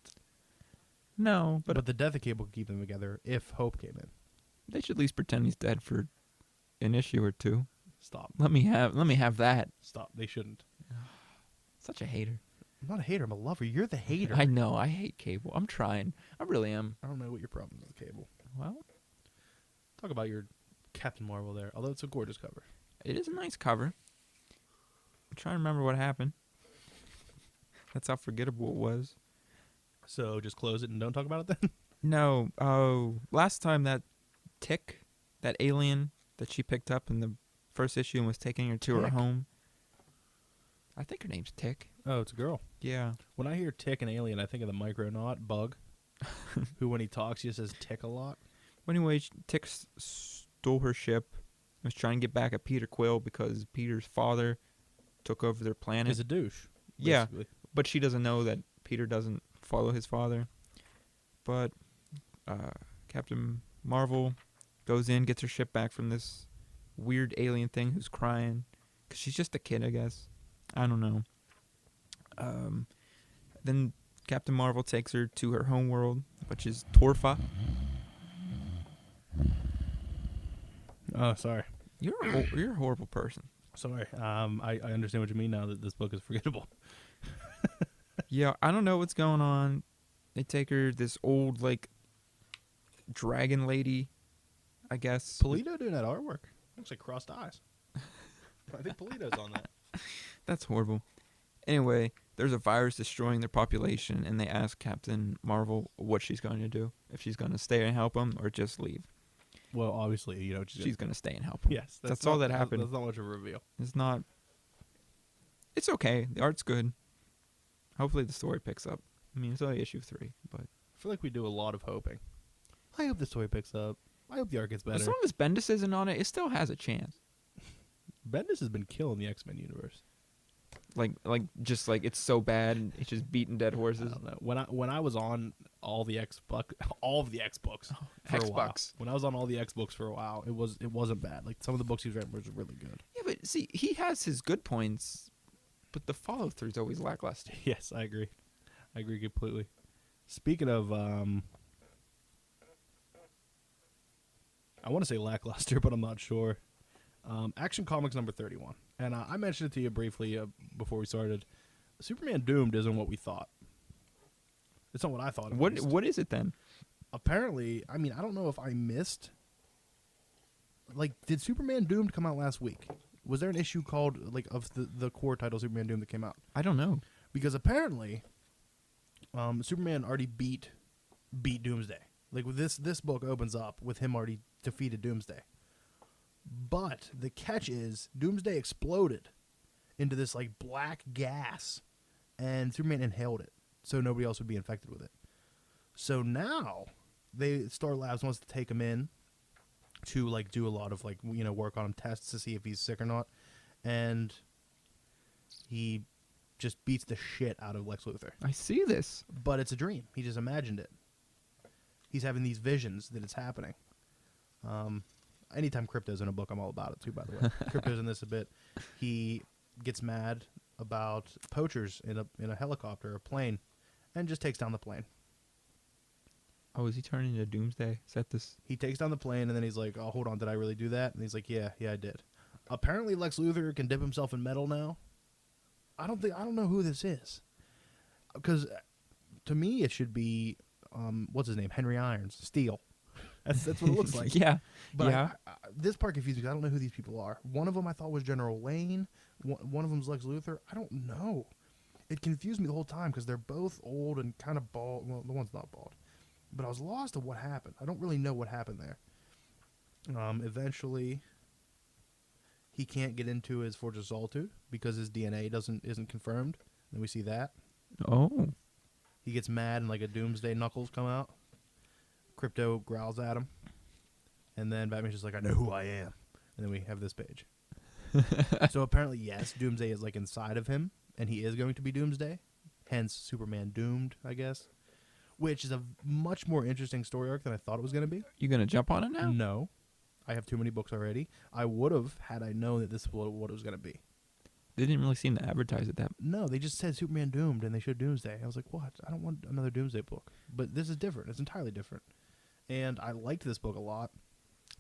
No, but the death of Cable could keep them together if Hope came in. they should at least pretend he's dead for an issue or two. Stop. Let me have that. Stop. They shouldn't. Such a hater. I'm not a hater. I'm a lover. You're the hater. I know. I hate Cable. I'm trying. I really am. I don't know what your problem is with Cable. Well, Talk about your Captain Marvel there, although it's a gorgeous cover. it is a nice cover. I'm trying to remember what happened. That's how forgettable it was. So just close it and don't talk about it then? No. Oh, last time that Tick, that alien that she picked up in the first issue and was taking her to her Tick? home. I think her name's Tick. Oh, it's a girl. Yeah. When I hear Tick and Alien, I think of the Micronaut Bug, who when he talks, he just says Tick a lot. Well, anyway, Tick stole her ship. Was trying to get back at Peter Quill because Peter's father took over their planet. He's a douche. Yeah, basically. but she doesn't know that Peter doesn't follow his father. But Captain Marvel goes in, gets her ship back from this weird alien thing who's crying. Because she's just a kid, I guess. I don't know. Then Captain Marvel takes her to her homeworld, which is Torfa. Oh, sorry. You're a horrible person. Sorry. I understand what you mean now that this book is forgettable. Yeah, I don't know what's going on. They take her, this old, dragon lady, I guess. Polito doing that artwork. Looks like crossed eyes. I think Polito's on that. That's horrible. Anyway, there's a virus destroying their population, and they ask Captain Marvel what she's going to do. If she's going to stay and help them or just leave. Well, obviously, She's going to stay and help them. Yes. That's all that happened. That's not much of a reveal. It's okay. The art's good. Hopefully the story picks up. I mean, it's only issue 3, but... I feel like we do a lot of hoping. I hope the story picks up. I hope the art gets better. As long as Bendis isn't on it, it still has a chance. Bendis has been killing the X-Men universe. It's so bad and it's just beating dead horses. I don't know. When I was on all of the X books for a while. When I was on all the X books for a while, it wasn't bad. Like some of the books he was writing were really good. Yeah, but see, he has his good points, but the follow through is always lackluster. Yes, I agree. I agree completely. Speaking of, I want to say lackluster, but I'm not sure. Action Comics number 31. And I mentioned it to you briefly before we started. Superman Doomed isn't what we thought. It's not what I thought. What is it then? Apparently, I mean, I don't know if I missed. Did Superman Doomed come out last week? Was there an issue called, of the core title Superman Doomed that came out? I don't know. Because apparently, Superman already beat beat Doomsday. Like with this book opens up with him already defeated Doomsday. But the catch is Doomsday exploded into this like black gas, and Superman inhaled it, so nobody else would be infected with it. So now Star Labs wants to take him in to like do a lot of like work on him, tests to see if he's sick or not, and he just beats the shit out of Lex Luthor. I see this. But it's a dream. He just imagined it. He's having these visions that it's happening. Anytime Crypto's in a book, I'm all about it too, by the way. Crypto's in this a bit. He gets mad about poachers in a helicopter, a plane, and just takes down the plane. Oh, is he turning into Doomsday? Is that this? He takes down the plane, and then he's like, oh, hold on, did I really do that? And he's like, yeah, I did. Apparently Lex Luthor can dip himself in metal now. I don't know who this is. Because to me, it should be, what's his name? Henry Irons. Steel. That's what it looks like. Yeah. But yeah. This part confused me because I don't know who these people are. One of them I thought was General Wayne. One of them's Lex Luthor. I don't know. It confused me the whole time because they're both old and kind of bald. Well, the one's not bald. But I was lost of what happened. I don't really know what happened there. Eventually, he can't get into his Fortress of Solitude because his DNA isn't confirmed. And we see that. Oh. He gets mad and like a Doomsday Knuckles come out. Crypto growls at him. And then Batman's just like, I know who I am. And then we have this page. So apparently, yes, Doomsday is like inside of him. And he is going to be Doomsday. Hence, Superman doomed, I guess. Which is a much more interesting story arc than I thought it was going to be. You going to jump on it now? No. I have too many books already. I would have had I known that this is what it was going to be. They didn't really seem to advertise it that. No, they just said Superman doomed and they showed Doomsday. I was like, what? I don't want another Doomsday book. But this is different. It's entirely different. And I liked this book a lot.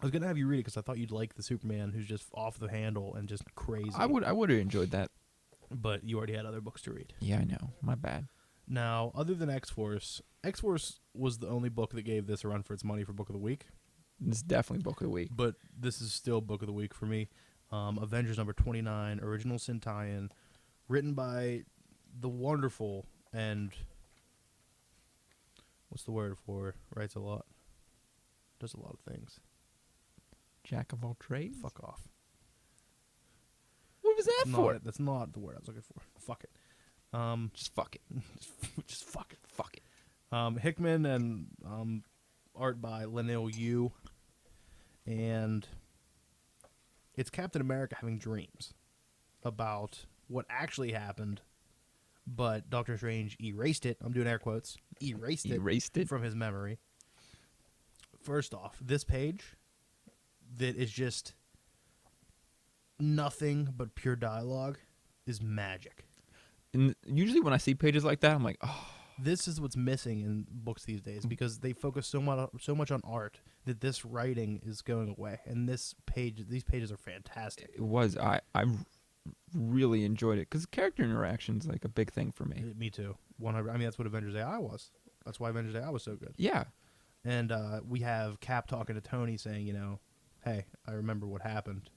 I was going to have you read it because I thought you'd like the Superman who's just off the handle and just crazy. I would have enjoyed that. But you already had other books to read. Yeah, I know. My bad. Now, other than X-Force was the only book that gave this a run for its money for Book of the Week. This is definitely Book of the Week. But this is still Book of the Week for me. Avengers number 29, Original Sin tie-in, written by the wonderful and what's the word for writes a lot, does a lot of things. Jack of all trades? Fuck off. What was that for? That's not the word I was looking for. Fuck it. Just fuck it. Just fuck it. Fuck it. Hickman and art by Lenil Yu. And it's Captain America having dreams about what actually happened, but Doctor Strange erased it. I'm doing air quotes. Erased it from his memory. First off, this page that is just nothing but pure dialogue is magic. And usually when I see pages like that, I'm like, oh. This is what's missing in books these days because they focus so much on art that this writing is going away. And these pages are fantastic. It was. I really enjoyed it because character interaction is like a big thing for me. Me too. 100. I mean, that's what Avengers AI was. That's why Avengers AI was so good. Yeah. And we have Cap talking to Tony saying, hey, I remember what happened,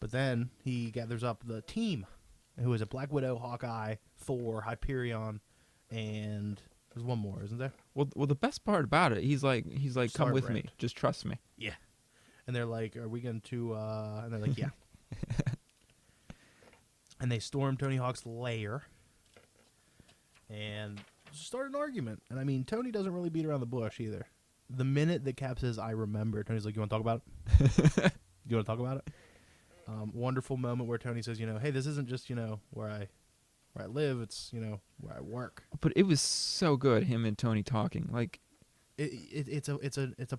But then he gathers up the team, who is a Black Widow, Hawkeye, Thor, Hyperion, and there's one more, isn't there? Well, the best part about it, he's like, come with me, just trust me. Yeah. And they're like, are we going to? And they're like, yeah. And they storm Tony Hawk's lair and start an argument. And I mean, Tony doesn't really beat around the bush either. The minute that Cap says, "I remember," Tony's like, "You want to talk about it? You want to talk about it?" Wonderful moment where Tony says, hey, this isn't just, where I live, it's, where I work. But it was so good, him and Tony talking. Like, it's a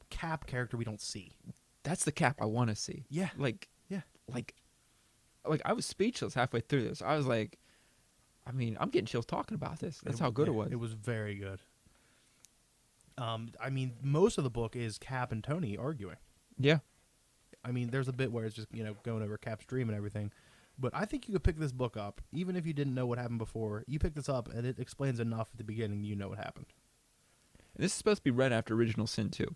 Cap character we don't see. That's the Cap I want to see. Yeah. Like I was speechless halfway through this. I was like, I mean, I'm getting chills talking about this. That's how good it was. It was very good. I mean, most of the book is Cap and Tony arguing. Yeah. I mean, there's a bit where it's just, going over Cap's dream and everything. But I think you could pick this book up, even if you didn't know what happened before. You pick this up, and it explains enough at the beginning you know what happened. And this is supposed to be right after Original Sin 2.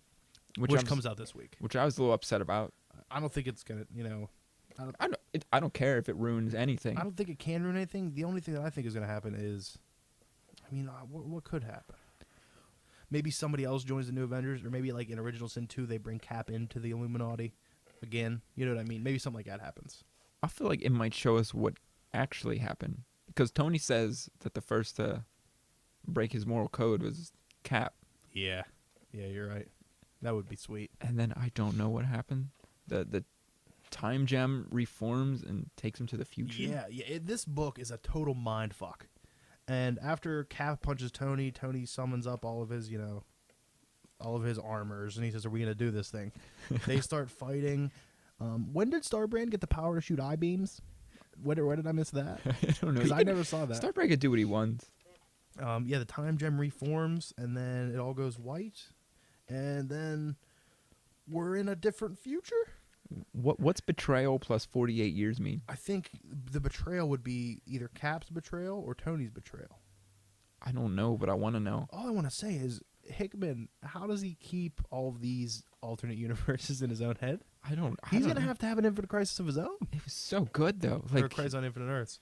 Which comes out this week. Which I was a little upset about. I don't think it's going to, I don't care if it ruins anything. I don't think it can ruin anything. The only thing that I think is going to happen is I mean, what could happen? Maybe somebody else joins the New Avengers, or maybe like in Original Sin 2, they bring Cap into the Illuminati again. You know what I mean? Maybe something like that happens. I feel like it might show us what actually happened. Because Tony says that the first to break his moral code was Cap. Yeah. Yeah, you're right. That would be sweet. And then I don't know what happened. The time gem reforms and takes him to the future. Yeah. This book is a total mind fuck. And after Cap punches Tony, Tony summons up all of his, all of his armors, and he says, "Are we gonna do this thing?" They start fighting. When did Starbrand get the power to shoot eye beams? Where did I miss that? I don't know. Because I never saw that. Starbright could do what he wants. The time gem reforms, and then it all goes white, and then we're in a different future. What's betrayal plus 48 years mean? I think the betrayal would be either Cap's betrayal or Tony's betrayal. I don't know, but I want to know. All I want to say is, Hickman, how does he keep all of these alternate universes in his own head? He's going to have an Infinite Crisis of his own. It was so good, though. Or Crisis on Infinite Earths.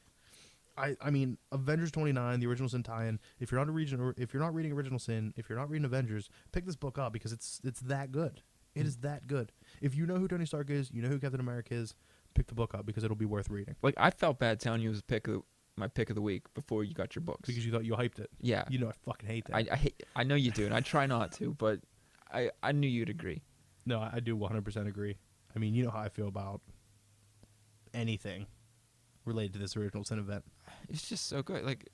I mean, Avengers 29, the Original Sin tie-in. If you're not reading Original Sin, if you're not reading Avengers, pick this book up because it's that good. It is that good. If you know who Tony Stark is, you know who Captain America is, pick the book up because it'll be worth reading. Like, I felt bad telling you it was my pick of the week before you got your books. Because you thought you hyped it. Yeah. You know I fucking hate that. I know you do, and I try not to, but I knew you'd agree. No, I do 100% agree. I mean, you know how I feel about anything related to this Original Sin event. It's just so good. Like,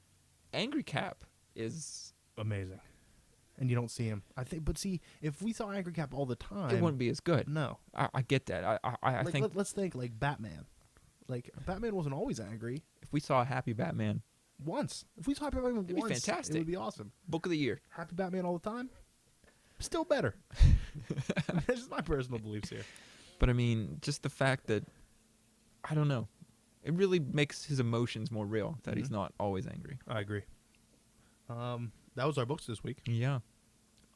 Angry Cap is amazing. And you don't see him. But see, if we saw Angry Cap all the time, it wouldn't be as good. No. I get that. I think let's think like Batman. Like, Batman wasn't always angry. If we saw a happy Batman once. If we saw Happy Batman it'd once, be fantastic. It would be awesome. Book of the year. Happy Batman all the time? Still better. That's just my personal beliefs here. But I mean, just the fact that, I don't know, it really makes his emotions more real, that he's not always angry. I agree. That was our books this week. Yeah.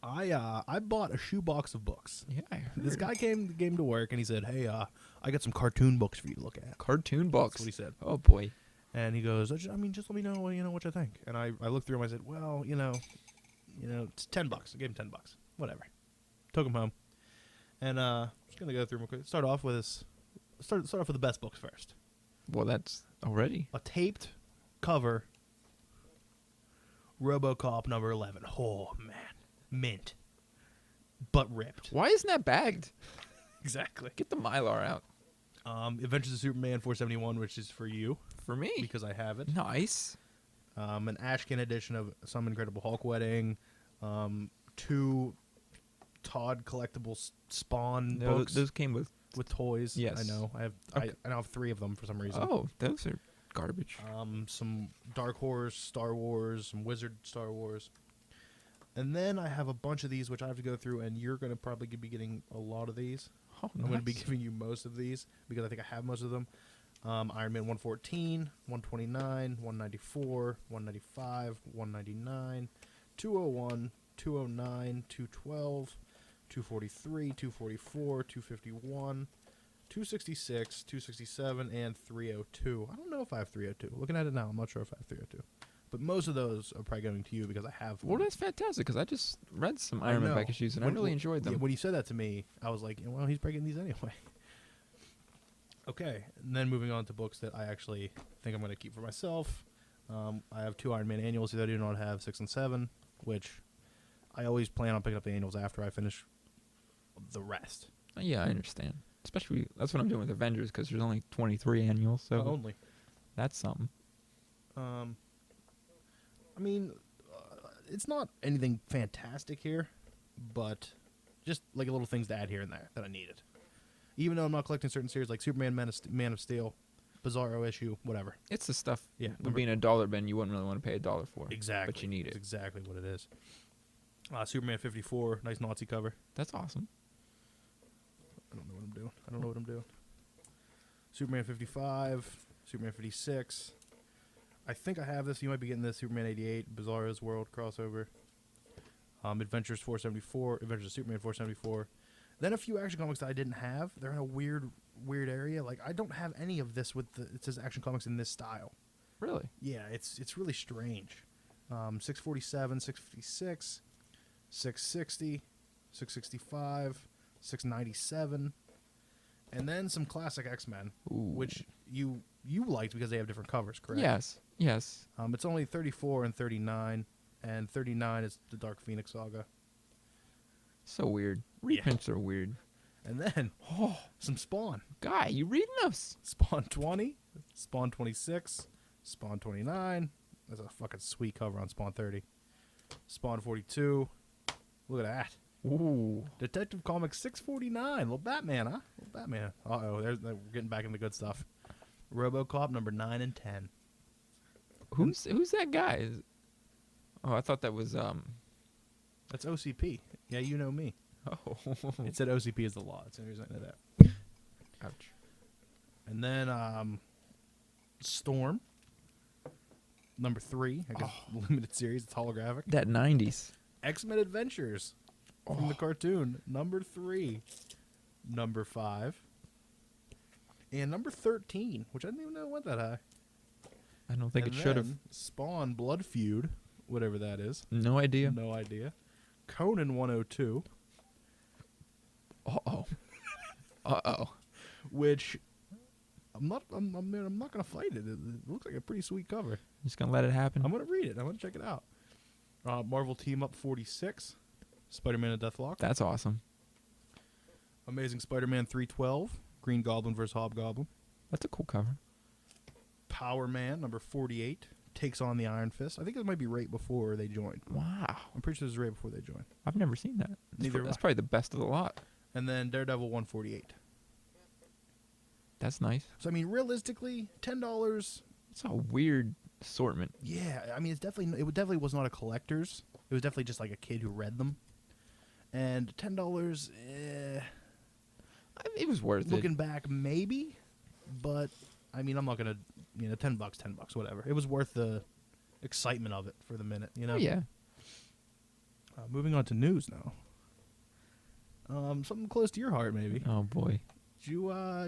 I bought a shoebox of books. Yeah, I heard. This guy came to work and he said, "Hey, I got some cartoon books for you to look at." Cartoon books? That's what he said. Oh, boy. And he goes, just let me know, what you think. And I looked through them. I said, well, it's $10. I gave him $10. Whatever. Took him home. And just gonna go through them quick. Start off with the best books first. Well, that's already A taped cover. RoboCop number 11. Oh man, mint, but ripped. Why isn't that bagged? Exactly. Get the Mylar out. Adventures of Superman 471, which is for you. For me. Because I have it. Nice. An Ashkin edition of Some Incredible Hulk Wedding. 2 Todd collectible Spawn books. Those came with toys. Yes. I know. I now have 3 of them for some reason. Oh, those are garbage. Some Dark Horse Star Wars, some Wizard Star Wars. And then I have a bunch of these which I have to go through, and you're going to probably be getting a lot of these. Oh, I'm going to be giving you most of these because I think I have most of them. Iron Man 114, 129, 194, 195, 199, 201, 209, 212, 243, 244, 251, 266, 267, and 302. I don't know if I have 302. Looking at it now, I'm not sure if I have 302. But most of those are probably going to you because I have them. Well, that's fantastic because I just read some Iron Man back issues and I really enjoyed them. Yeah, when you said that to me, I was like, well, he's breaking these anyway. Okay, and then moving on to books that I actually think I'm going to keep for myself. I have 2 Iron Man annuals that I do not have, 6 and 7, which I always plan on picking up the annuals after I finish the rest. Yeah, I understand. Especially, that's what I'm doing with Avengers because there's only 23 annuals, so only. That's something. I mean, it's not anything fantastic here, but just like little things to add here and there that I needed. Even though I'm not collecting certain series like Superman, Man of Steel, Bizarro issue, whatever. It's the stuff. Yeah, With being a dollar bin, you wouldn't really want to pay $1 for. Exactly. But you need it. That's exactly what it is. Superman 54, nice Nazi cover. That's awesome. I don't know what I'm doing. Superman 55, Superman 56. I think I have this. You might be getting this. Superman 88, Bizarro's World crossover. Adventures 474, Adventures of Superman 474. Then a few Action Comics that I didn't have. They're in a weird area. Like, I don't have any of this with it says Action Comics in this style. Really? Yeah, it's really strange. 647, 656, 660, 665, 697, and then some classic X-Men, which you liked because they have different covers, correct? Yes. Yes. It's only 34 and 39, and 39 is the Dark Phoenix saga. So weird. Reprints are weird. And then some Spawn. Guy, you reading us? Spawn 20, Spawn 26, Spawn 29. That's a fucking sweet cover on Spawn 30. Spawn 42. Look at that. Ooh. Detective Comics 649. Little Batman, huh? Little Batman. Uh-oh, we're getting back into good stuff. RoboCop number 9 and 10. Who's that guy? Oh, I thought that was That's OCP. Yeah, you know me. Oh. It said OCP is the law. That's the only reason I know that. Ouch. And then Storm number 3. I guess limited series. It's holographic. That 90s. X-Men Adventures from the cartoon number 3, number 5, and number 13, which I didn't even know it went that high. I don't think And it should have. then Spawn Blood Feud, whatever that is. No idea. No idea. Conan 102, Uh-oh. Uh-oh. which I'm not gonna fight it. It looks like a pretty sweet cover. Just gonna let it happen? I'm gonna read it. I'm gonna check it out. Marvel Team Up 46, Spider-Man and Deathlock. That's awesome. Amazing Spider-Man 312, Green Goblin vs. Hobgoblin. That's a cool cover. Power Man number 48 takes on the Iron Fist. I think it might be right before they joined. Wow. I'm pretty sure this is right before they joined. I've never seen that. Neither That's have I. probably the best of the lot. And then Daredevil 148. That's nice. So I mean, realistically, $10. It's a weird assortment. Yeah, I mean, it definitely was not a collector's. It was definitely just like a kid who read them. And $10, It was worth looking back, maybe. But I mean, I'm not gonna, $10, whatever. It was worth the excitement of it for the minute, Oh, yeah. Moving on to news now. Something close to your heart, maybe. Oh, boy. Did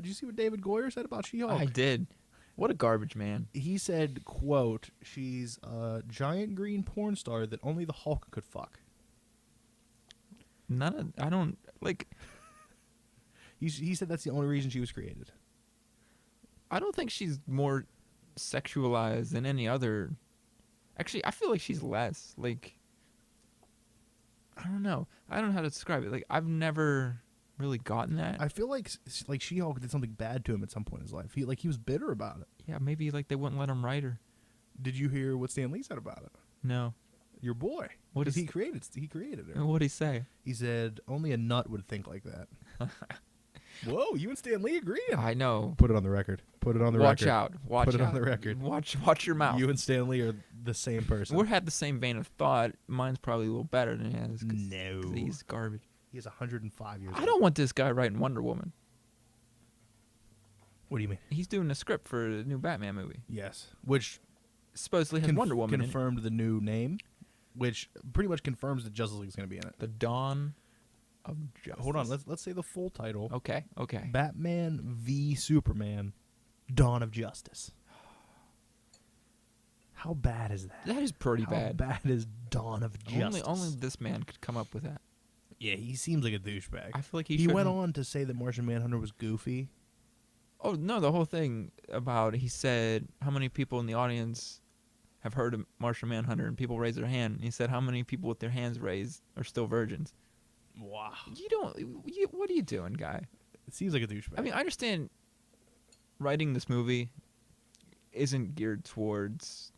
you see what David Goyer said about She-Hulk? I did. What a garbage man. He said, quote, "She's a giant green porn star that only the Hulk could fuck." I don't, like... He said that's the only reason she was created. I don't think she's more sexualized than any other... Actually, I feel like she's less. Like... I don't know. I don't know how to describe it. Like, I've never really gotten that. I feel like She-Hulk did something bad to him at some point in his life. He was bitter about it. Yeah, maybe, like, they wouldn't let him write her. Did you hear what Stan Lee said about it? No. Your boy. What 'Cause is- he created her. What'd he say? He said only a nut would think like that. Whoa, you and Stan Lee agreeing. I know. Put it on the record. Put it on the Watch record. out. Watch Put it out. on the record. Watch your mouth. You and Stan Lee are the same person. We had the same vein of thought. Mine's probably a little better than his. No. 'Cause he's garbage. He is 105 years old. I don't want this guy writing Wonder Woman. What do you mean? He's doing a script for the new Batman movie. Yes. Which Supposedly has Wonder Woman in it. confirmed the new name, which pretty much confirms that Justice League is going to be in it. The Dawn of Justice. Hold on, let's say the full title. Okay. Batman v Superman: Dawn of Justice. How bad is that? That is pretty How bad. bad is Dawn of Justice? Only this man could come up with that. Yeah, he seems like a douchebag. I feel like he went shouldn't- on to say that Martian Manhunter was goofy. Oh no, the whole thing about he said how many people in the audience have heard of Martian Manhunter, and people raise their hand. And he said how many people with their hands raised are still virgins. Wow. What are you doing, guy? It seems like a douchebag. I mean, I understand writing this movie isn't geared towards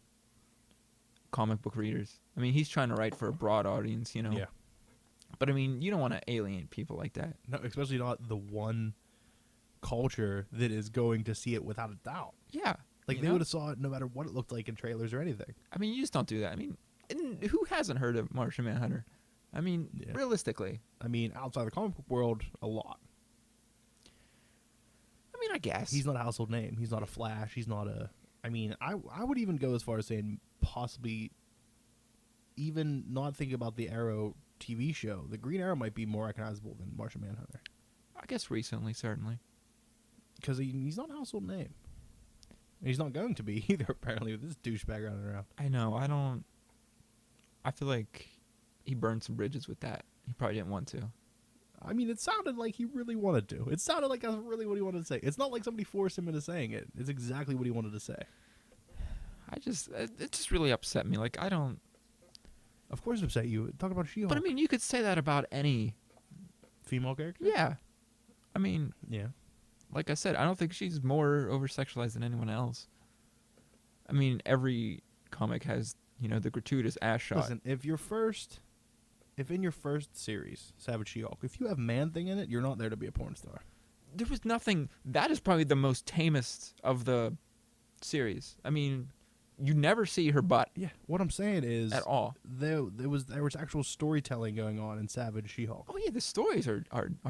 comic book readers. I mean, he's trying to write for a broad audience, Yeah. But I mean, you don't want to alienate people like that. No, especially not the one culture that is going to see it without a doubt. Yeah. Like, you they know? would have saw it no matter what it looked like in trailers or anything. I mean, you just don't do that. I mean, and who hasn't heard of Martian Manhunter? I mean, Yeah. realistically. I mean, outside the comic book world, a lot. I mean, I guess. He's not a household name. He's not a Flash. He's not a... I mean, I would even go as far as saying possibly even not thinking about the Arrow TV show. The Green Arrow might be more recognizable than Martian Manhunter. I guess recently, certainly. Because he's not a household name. And he's not going to be either, apparently, with this douchebag running around. I know. I don't... I feel like he burned some bridges with that. He probably didn't want to. I mean, it sounded like he really wanted to. It sounded like that's really what he wanted to say. It's not like somebody forced him into saying it. It's exactly what he wanted to say. It just really upset me. Like, I don't. Of course, it upset you. Talk about She-Hulk. But I mean, you could say that about any Female character. Yeah. I mean, Yeah. like I said, I don't think she's more over-sexualized than anyone else. I mean, every comic has, the gratuitous ass shot. Listen, if in your first series, Savage She-Hulk, if you have Man-Thing in it, you're not there to be a porn star. There was nothing. That is probably the most tamest of the series. I mean, you never see her butt Yeah. What I'm saying is at all. there was actual storytelling going on in Savage She-Hulk. Oh yeah, the stories are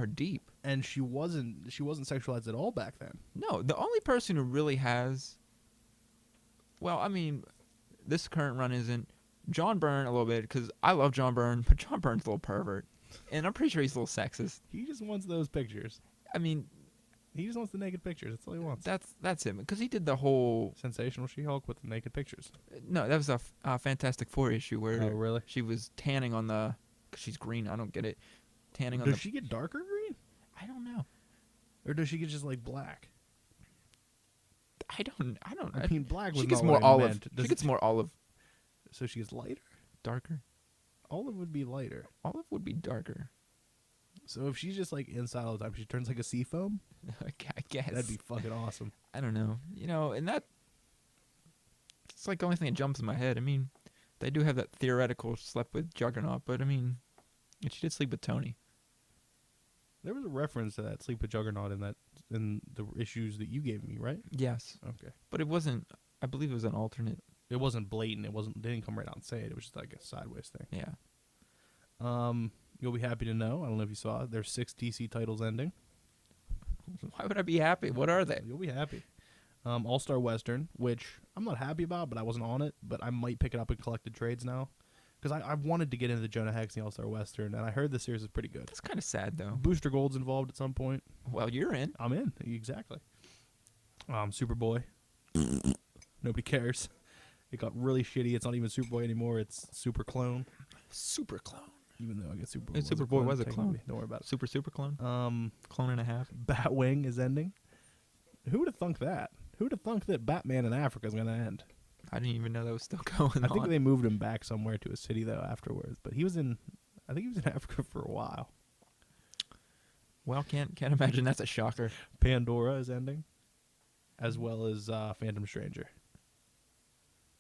deep. And she wasn't sexualized at all back then. No, the only person who really has. Well, I mean, this current run isn't. John Byrne a little bit, because I love John Byrne, but John Byrne's a little pervert, and I'm pretty sure he's a little sexist. He just wants those pictures. I mean, he just wants the naked pictures. That's all he wants. that's him, because he did the whole. Sensational She-Hulk with the naked pictures. No, that was a Fantastic Four issue where really? she was tanning on the. Because she's green, I don't get it. Tanning on Does she get darker green? I don't know. Or does she get just like black? I don't. I mean, black was She gets not more what I olive. meant. She gets more olive. So she gets lighter? Darker. Olive would be lighter. Olive would be darker. So if she's just like inside all the time, she turns like a sea foam? I guess. That'd be fucking awesome. I don't know. And that. It's like the only thing that jumps in my head. I mean, they do have that theoretical slept with Juggernaut, but I mean, she did sleep with Tony. There was a reference to that Sleep with Juggernaut in the issues that you gave me, right? Yes. Okay. But it wasn't. I believe it was an alternate. It wasn't blatant. They didn't come right out and say it. It was just like a sideways thing. Yeah. You'll be happy to know. I don't know if you saw it. There's 6 DC titles ending. Why would I be happy? What are they? You'll be happy. All-Star Western, which I'm not happy about, but I wasn't on it. But I might pick it up in collected trades now. Because I wanted to get into the Jonah Hex and the All-Star Western, and I heard the series is pretty good. That's kind of sad, though. Booster Gold's involved at some point. Well, you're in. I'm in. Exactly. Superboy. Nobody cares. It got really shitty. It's not even Superboy anymore. It's Super Clone. Super clone. Even though I guess Superboy was a clone. Don't worry about it. Super clone. Clone and a half. Batwing is ending. Who would have thunk that? Who would have thunk that Batman in Africa is going to end? I didn't even know that was still going on. I think they moved him back somewhere to a city though afterwards. But I think he was in Africa for a while. Well, can't imagine that's a shocker. Pandora is ending, as well as Phantom Stranger.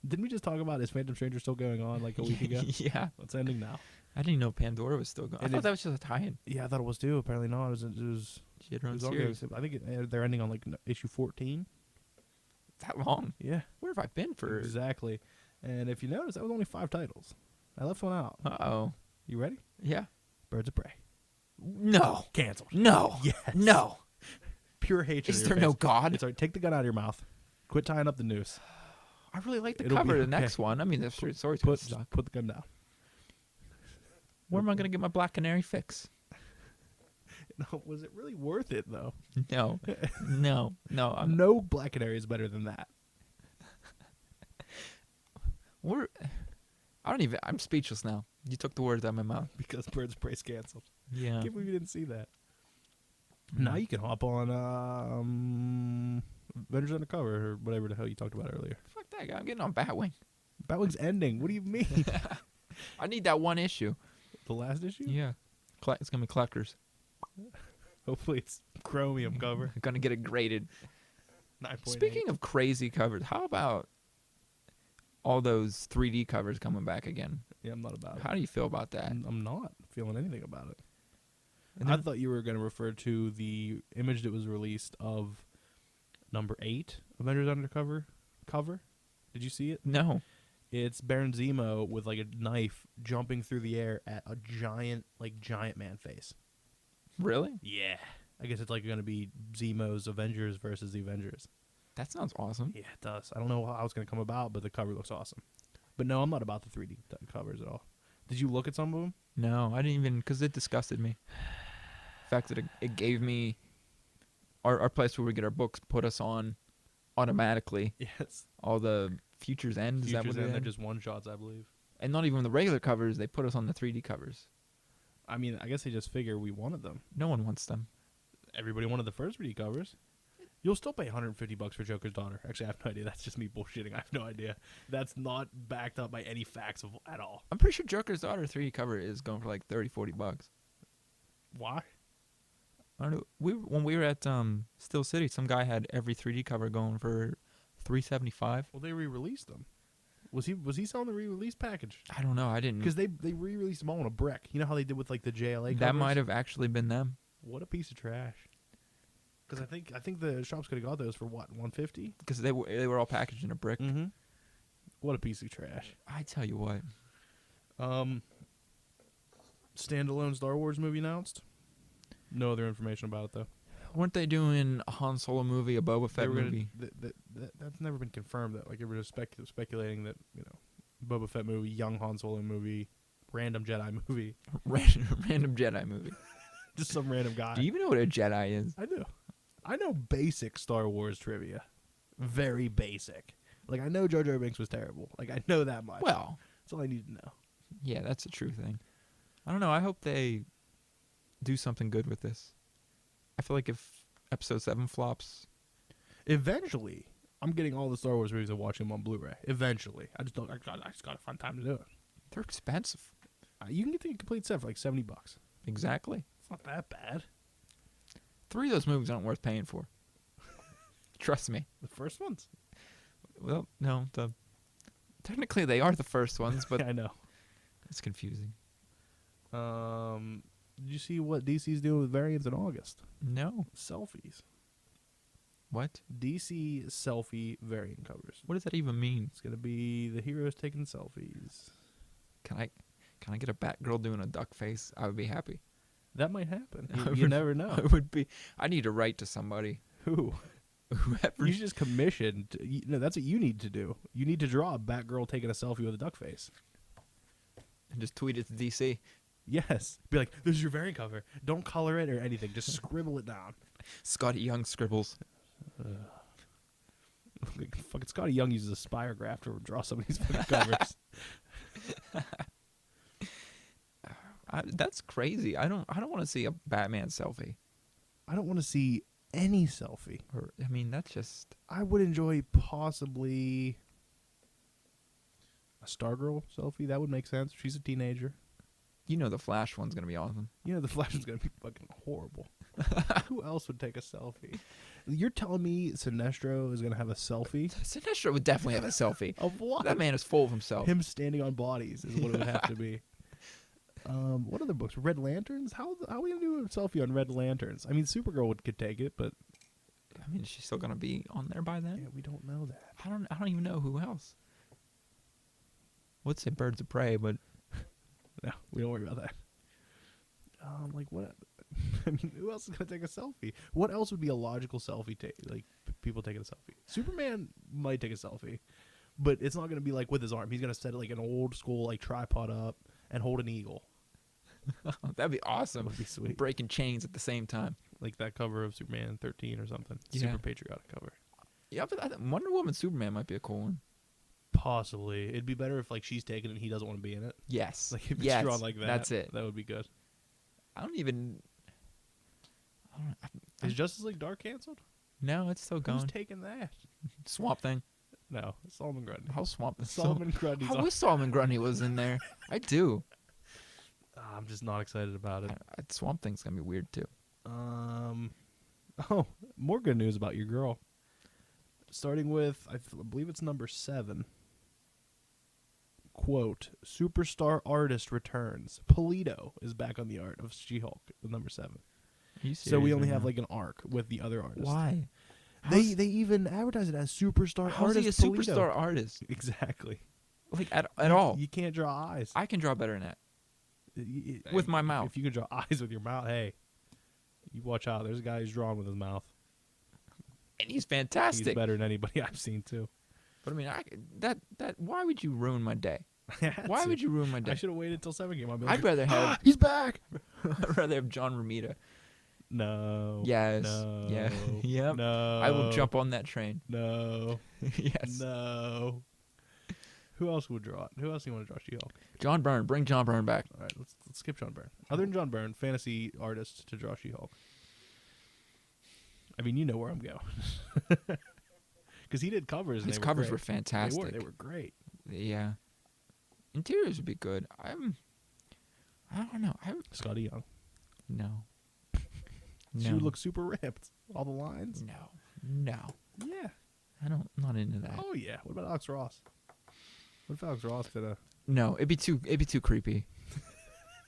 Didn't we just talk about is Phantom Stranger still going on like a week ago? Yeah. It's ending now. I didn't know Pandora was still going. I thought that was just a tie-in. Yeah, I thought it was too. Apparently not. It was She had her own okay. series. I think they're ending on like issue 14. That long? Yeah. Where have I been for? Exactly. And if you notice, that was only 5 titles. I left one out. Uh-oh. You ready? Yeah. Birds of Prey. No. Canceled. No. Yes. No. Pure hatred. Is in there your no face. God? It's all right. Take the gun out of your mouth. Quit tying up the noose. I really like the It'll cover be of the okay. next one. I mean, the story's Put stuck. the gun down. Where am I going to get my Black Canary fix? No, was it really worth it though? No. No. No Black Canary is better than that. I'm speechless now. You took the words out of my mouth. Because Birds of Prey's canceled. Yeah. Can't believe you didn't see that. Now you can hop on Avengers Undercover or whatever the hell you talked about earlier. Fuck that guy. I'm getting on Batwing. Batwing's ending. What do you mean? I need that one issue. The last issue? Yeah. It's going to be Collectors. Hopefully it's chromium cover. I'm going to get it graded. 9.8. Speaking of crazy covers, how about all those 3D covers coming back again? Yeah, I'm not about it. How do you feel about that? I'm not feeling anything about it. And I then- thought you were going to refer to the image that was released of number 8 Avengers Undercover cover. Did you see it? No. It's Baron Zemo with like a knife jumping through the air at a giant man face. Really? Yeah. I guess it's like going to be Zemo's Avengers versus the Avengers. That sounds awesome. Yeah, it does. I don't know how it's going to come about, but the cover looks awesome. But no, I'm not about the 3D covers at all. Did you look at some of them? No, I didn't even, because it disgusted me. The fact that it gave me our place where we get our books put us on automatically. Yes. All the Futures End. Is that Futures what it End, they're is? just one-shots, I believe. And not even the regular covers. They put us on the 3D covers. I mean, I guess they just figure we wanted them. No one wants them. Everybody wanted the first 3D covers. You'll still pay $150 for Joker's daughter. Actually, I have no idea. That's just me bullshitting. I have no idea. That's not backed up by any facts at all. I'm pretty sure Joker's daughter 3D cover is going for like $30-$40. Why? I don't know. When we were at Still City, some guy had every 3D cover going for $375. Well, they re-released them. Was he selling the re-release package? I don't know. I didn't. Because they re-released them all on a brick. You know how they did with like the JLA covers? That might have actually been them. What a piece of trash. Because I think the shops could have got those for what, $150? Because they were all packaged in a brick. Mm-hmm. What a piece of trash. I tell you what. Standalone Star Wars movie announced. No other information about it though. Weren't they doing a Han Solo movie, a Boba Fett movie? That's never been confirmed. That like everybody's speculating that Boba Fett movie, young Han Solo movie, random Jedi movie, random Jedi movie. just some random guy. Do you even know what a Jedi is? I do. I know basic Star Wars trivia, very basic. Like I know Jar Jar Binks was terrible. Like I know that much. Well, that's all I need to know. Yeah, that's a true thing. I don't know. I hope they do something good with this. I feel like if Episode 7 flops, eventually, I'm getting all the Star Wars movies and watching them on Blu-ray. Eventually, I just got to find time to do it. They're expensive. You can get the complete set for like $70. Exactly. It's not that bad. 3 of those movies aren't worth paying for. Trust me. The first ones? Well, no. Technically, they are the first ones, but I know. It's confusing. Did you see what DC's doing with variants in August? No. Selfies. What? DC selfie variant covers. What does that even mean? It's gonna be the heroes taking selfies. Can I get a Batgirl doing a duck face? I would be happy. That might happen. You never know. I would be. I need to write to somebody. Who? Whoever. You just commissioned. No, that's what you need to do. You need to draw a Batgirl taking a selfie with a duck face. And just tweet it to DC. Yes. Be like, this is your variant cover. Don't color it or anything. Just scribble it down. Scotty Young scribbles. Fucking Scotty Young uses a spirograph to draw some of these fucking covers. That's crazy. I don't want to see a Batman selfie. I don't want to see any selfie. I mean, that's just. I would enjoy possibly a Stargirl selfie. That would make sense. She's a teenager. You know the Flash one's going to be awesome. You know the Flash is going to be fucking horrible. Who else would take a selfie? You're telling me Sinestro is going to have a selfie? Sinestro would definitely have a selfie. Of what? That man is full of himself. Him standing on bodies is what it would have to be. What other books? Red Lanterns? How are we going to do a selfie on Red Lanterns? I mean, Supergirl could take it, but... I mean, is she still going to be on there by then? Yeah, we don't know that. I don't even know who else. Would say Birds of Prey, but... No, we don't worry about that. Like what? I mean, who else is gonna take a selfie? What else would be a logical selfie take? Like people taking a selfie. Superman might take a selfie, but it's not gonna be like with his arm. He's gonna set it like an old school like tripod up and hold an eagle. That'd be awesome. That would be sweet. Breaking chains at the same time, like that cover of Superman 13 or something. Yeah. Super patriotic cover. Yeah, but Wonder Woman Superman might be a cool one. Possibly, it'd be better if like she's taking it and he doesn't want to be in it. Yes, Like if it's yes, drawn like that. That's it. That would be good. Is Justice League Dark canceled? No, it's still going. Who's taking that? Swamp Thing. No, Solomon Grundy. How Swamp Thing? Solomon Grundy's I on. wish Solomon Grundy was in there. I do. I'm just not excited about it. Swamp Thing's gonna be weird too. Oh, more good news about your girl. Starting with, I believe it's number 7. Quote, superstar artist returns. Polito is back on the art of She-Hulk with number 7. So we only have like an arc with the other artists. Why? They even advertise it as superstar How's artist he a Polito. superstar artist? Exactly. Like at all. You can't draw eyes. I can draw better than that. With my mouth. If you can draw eyes with your mouth, hey, you watch out. There's a guy who's drawing with his mouth. And he's fantastic. He's better than anybody I've seen too. But I mean, why would you ruin my day? Why Why would you ruin my day? I should have waited until 7 came out. I'd rather have. He's back. I'd rather have John Romita. No. Yes. No. Yeah. Yep. No. I will jump on that train. No. Yes. No. Who else would draw it? Who else do you want to draw She-Hulk? John Byrne. Bring John Byrne back. All right, let's skip John Byrne. Other than John Byrne, fantasy artist to draw She-Hulk. I mean, you know where I'm going. Because he did covers. His and covers were were fantastic. They were great. Yeah. Interiors would be good. I don't know. Scotty Young. No. She would look super ripped. All the lines. No. Yeah. I'm not into that. Oh yeah. What about Alex Ross? What if Alex Ross did a? No, it'd be too creepy.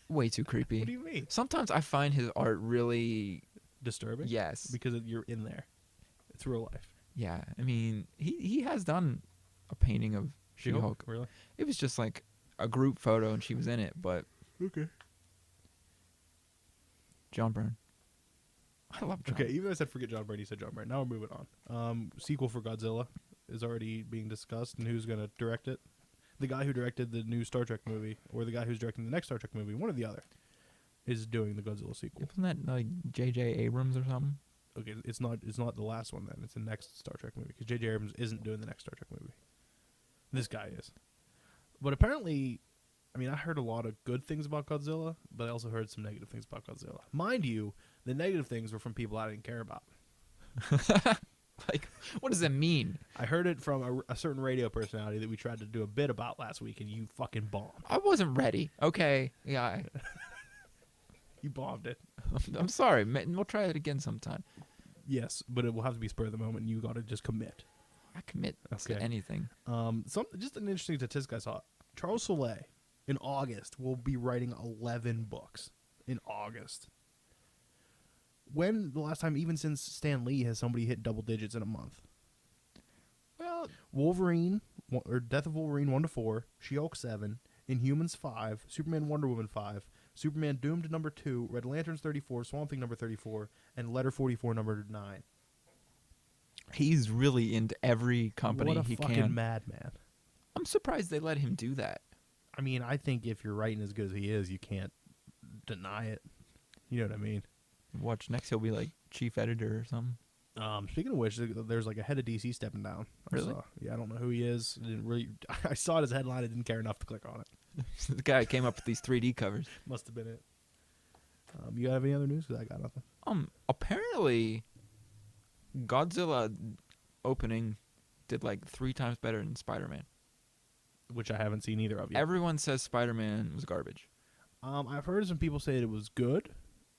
Way too creepy. What do you mean? Sometimes I find his art really Disturbing? yes. Because you're in there. It's real life. Yeah, I mean, he has done a painting of She-Hulk. Really? It was just like a group photo and she was in it, but Okay. John Byrne. I love John. Okay, even though I said forget John Byrne, you said John Byrne. Now we're moving on. Sequel for Godzilla is already being discussed, and who's going to direct it? The guy who directed the new Star Trek movie, or the guy who's directing the next Star Trek movie, one or the other, is doing the Godzilla sequel. Isn't that like J.J. Abrams or something? Okay, it's not the last one then. It's the next Star Trek movie because J.J. Abrams isn't doing the next Star Trek movie. This guy is. But apparently, I mean, I heard a lot of good things about Godzilla, but I also heard some negative things about Godzilla. Mind you, the negative things were from people I didn't care about. Like, what does that mean? I heard it from a certain radio personality that we tried to do a bit about last week, and you fucking bombed. I wasn't ready. Okay, yeah, You bombed it. I'm sorry. We'll try it again sometime. Yes, but it will have to be spur of the moment, and you got to just commit. I commit to Okay. anything. Just an interesting statistic I saw. Charles Soule, in August, will be writing 11 books. In August. When the last time, even since Stan Lee, has somebody hit double digits in a month? Well, Wolverine, or Death of Wolverine 1-4, She-Hulk 7, Inhumans 5, Superman Wonder Woman 5, Superman Doomed number 2, Red Lanterns 34, Swamp Thing number 34, and Letter 44 number 9. he's really into every company What a he fucking can. madman. I'm surprised they let him do that. I mean, I think if you're writing as good as he is, you can't deny it. You know what I mean? Watch next, he'll be like chief editor or something. Speaking of which, there's like a head of DC stepping down. Really? Yeah, I don't know who he is. I didn't really. I saw it as a headline. I didn't care enough to click on it. The guy came up with these 3D covers. Must have been it. You have any other news? 'Cause I got nothing. Apparently, Godzilla opening did like 3 times better than Spider-Man. Which I haven't seen either of yet. Everyone says Spider-Man was garbage. I've heard some people say it was good,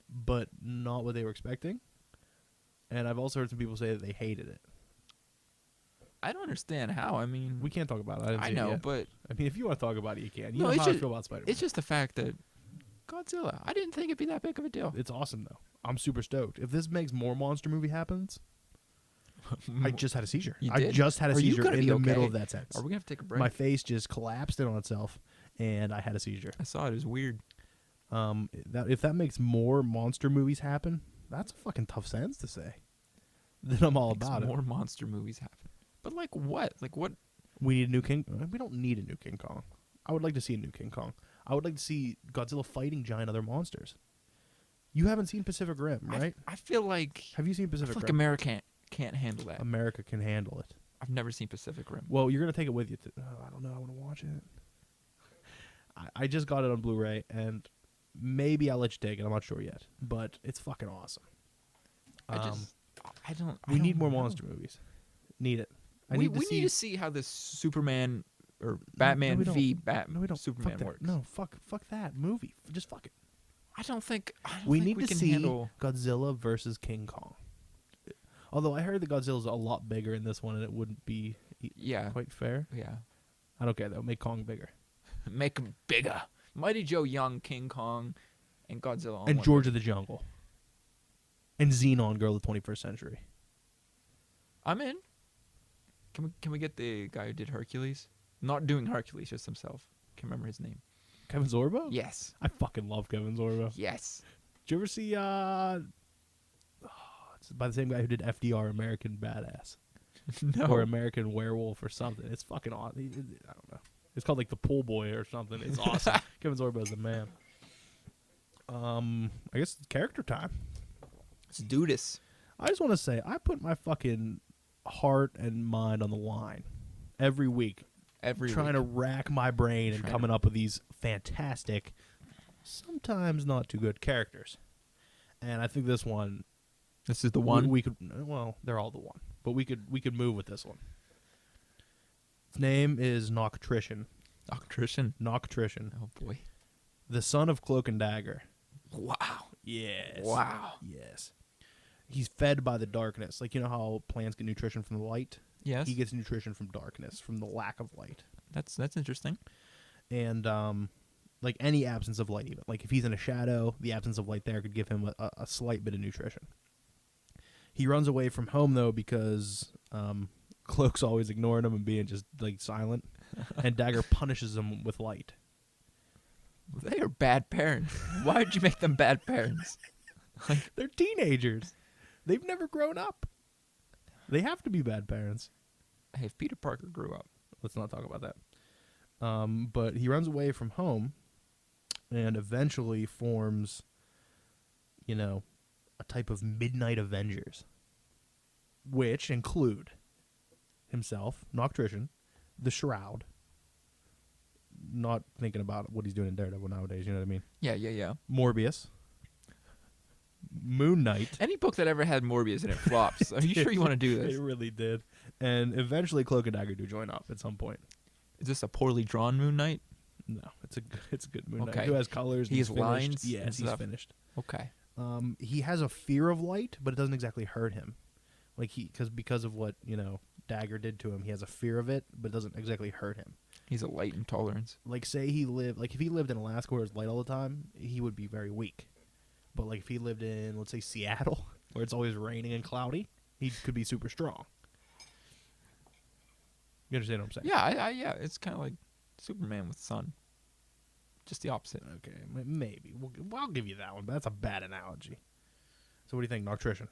but not what they were expecting. And I've also heard some people say that they hated it. I don't understand how. I mean, We can't talk about it. I didn't see it know, yet. but I mean, if you want to talk about it, you can. You No, know it's how I just- feel about Spider-Man. it's just the fact that Godzilla. I didn't think it'd be that big of a deal. It's awesome, though. I'm super stoked. If this makes more monster movie happens, I just had a seizure. You I did? just had a Are you seizure gonna in be the okay? middle of that sentence. Are we gonna have to take a break? My face just collapsed in on itself, and I had a seizure. I saw it. It was weird. If that makes more monster movies happen, that's a fucking tough sentence to say. Then I'm all Makes about it. more monster movies happen. But like what? Like what? We need a new King. We don't need a new King Kong. I would like to see a new King Kong. I would like to see Godzilla fighting giant other monsters. You haven't seen Pacific Rim, right? I feel like Have you seen I feel Pacific like Rim? America can't handle that. America can handle it. I've never seen Pacific Rim. Well, you're gonna take it with you. I don't know. I want to watch it. I just got it on Blu-ray, and maybe I'll let you take it. I'm not sure yet, but it's fucking awesome. I don't. We need more monster movies. Need it. We need to see how this Superman or Batman we don't. v Bat No, we don't. Superman fuck that. works. No, fuck that movie. Just fuck it. I don't think We think need we to can see handle. Godzilla versus King Kong. Although I heard that Godzilla's a lot bigger in this one, and it wouldn't be Yeah, quite fair. yeah. I don't care though. Make Kong bigger. Make him bigger. Mighty Joe Young, King Kong, and Godzilla. all And one George movie. of the Jungle. And Xenon, Girl of the 21st Century. I'm in. Can we get the guy who did Hercules? Not doing Hercules, just himself. Can't remember his name. Kevin Sorbo? Yes. I fucking love Kevin Sorbo. Yes. Did you ever see it's by the same guy who did FDR, American Badass, No. or American Werewolf or something? It's fucking awesome. I don't know. It's called like the Pool Boy or something. It's awesome. Kevin Sorbo is the man. I guess it's character time. Let's do this. I just want to say I put my fucking heart and mind on the line every week. every trying week. to rack my brain and Trying coming up with these fantastic, sometimes not too good characters. And I think this one, This is the one. we could. Well, they're all the one, but we could move with this one. Its name is Noctrition. Noctrition. Noctrition, Oh boy. the son of Cloak and Dagger. Wow. Yes. Wow. Yes. He's fed by the darkness. Like, you know how plants get nutrition from the light? Yes. He gets nutrition from darkness, from the lack of light. That's interesting. And like any absence of light, even like if he's in a shadow, the absence of light there could give him a slight bit of nutrition. He runs away from home though because Cloak's always ignoring him and being just like silent, and Dagger punishes him with light. They are bad parents. Why would you make them bad parents? They're teenagers. They've never grown up. They have to be bad parents. Hey, if Peter Parker grew up. Let's not talk about that. But he runs away from home and eventually forms, a type of Midnight Avengers, which include himself, Noctrition, the Shroud. Not thinking about what he's doing in Daredevil nowadays, you know what I mean? Yeah. Morbius, Moon Knight. Any book that ever had Morbius in it flops. Are you sure you want to do this? It really did. And eventually Cloak and Dagger do join up at some point. Is this a poorly drawn Moon Knight? No, it's a good Moon Knight. Okay. Who has colors. He has finished. lines Yes, and he's stuff. finished. Okay. He has a fear of light, but it doesn't exactly hurt him. Like because of what Dagger did to him, he has a fear of it, but it doesn't exactly hurt him. He's a light intolerance. Like say if he lived in Alaska where it's light all the time, he would be very weak. But like if he lived in, let's say, Seattle, where it's always raining and cloudy, he could be super strong. You understand what I'm saying? Yeah, yeah. It's kind of like Superman with sun. Just the opposite. Okay, maybe. I'll give you that one, but that's a bad analogy. So what do you think, Noctrition?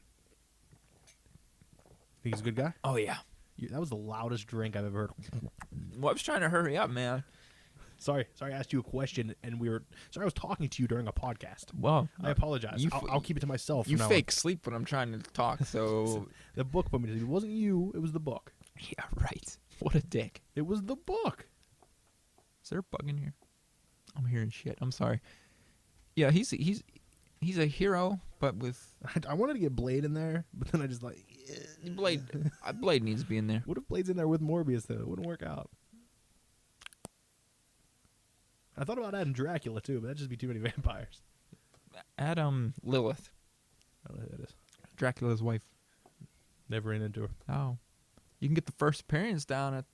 Think he's a good guy? Oh, yeah. That was the loudest drink I've ever heard. Well, I was trying to hurry up, man. Sorry, I asked you a question, and I was talking to you during a podcast. Well, I apologize. I'll keep it to myself. You from now fake sleep when I'm trying to talk, so... The book put me to sleep. It wasn't you. It was the book. Yeah, right. What a dick. It was the book. Is there a bug in here? I'm hearing shit. I'm sorry. Yeah, he's a hero, but with... I wanted to get Blade in there, but then I just Blade needs to be in there. What if Blade's in there with Morbius, though? It wouldn't work out. I thought about adding Dracula, too, but that'd just be too many vampires. Add Lilith, I don't know who that is. Dracula's wife. Never ran into her. Oh. You can get the first appearance down at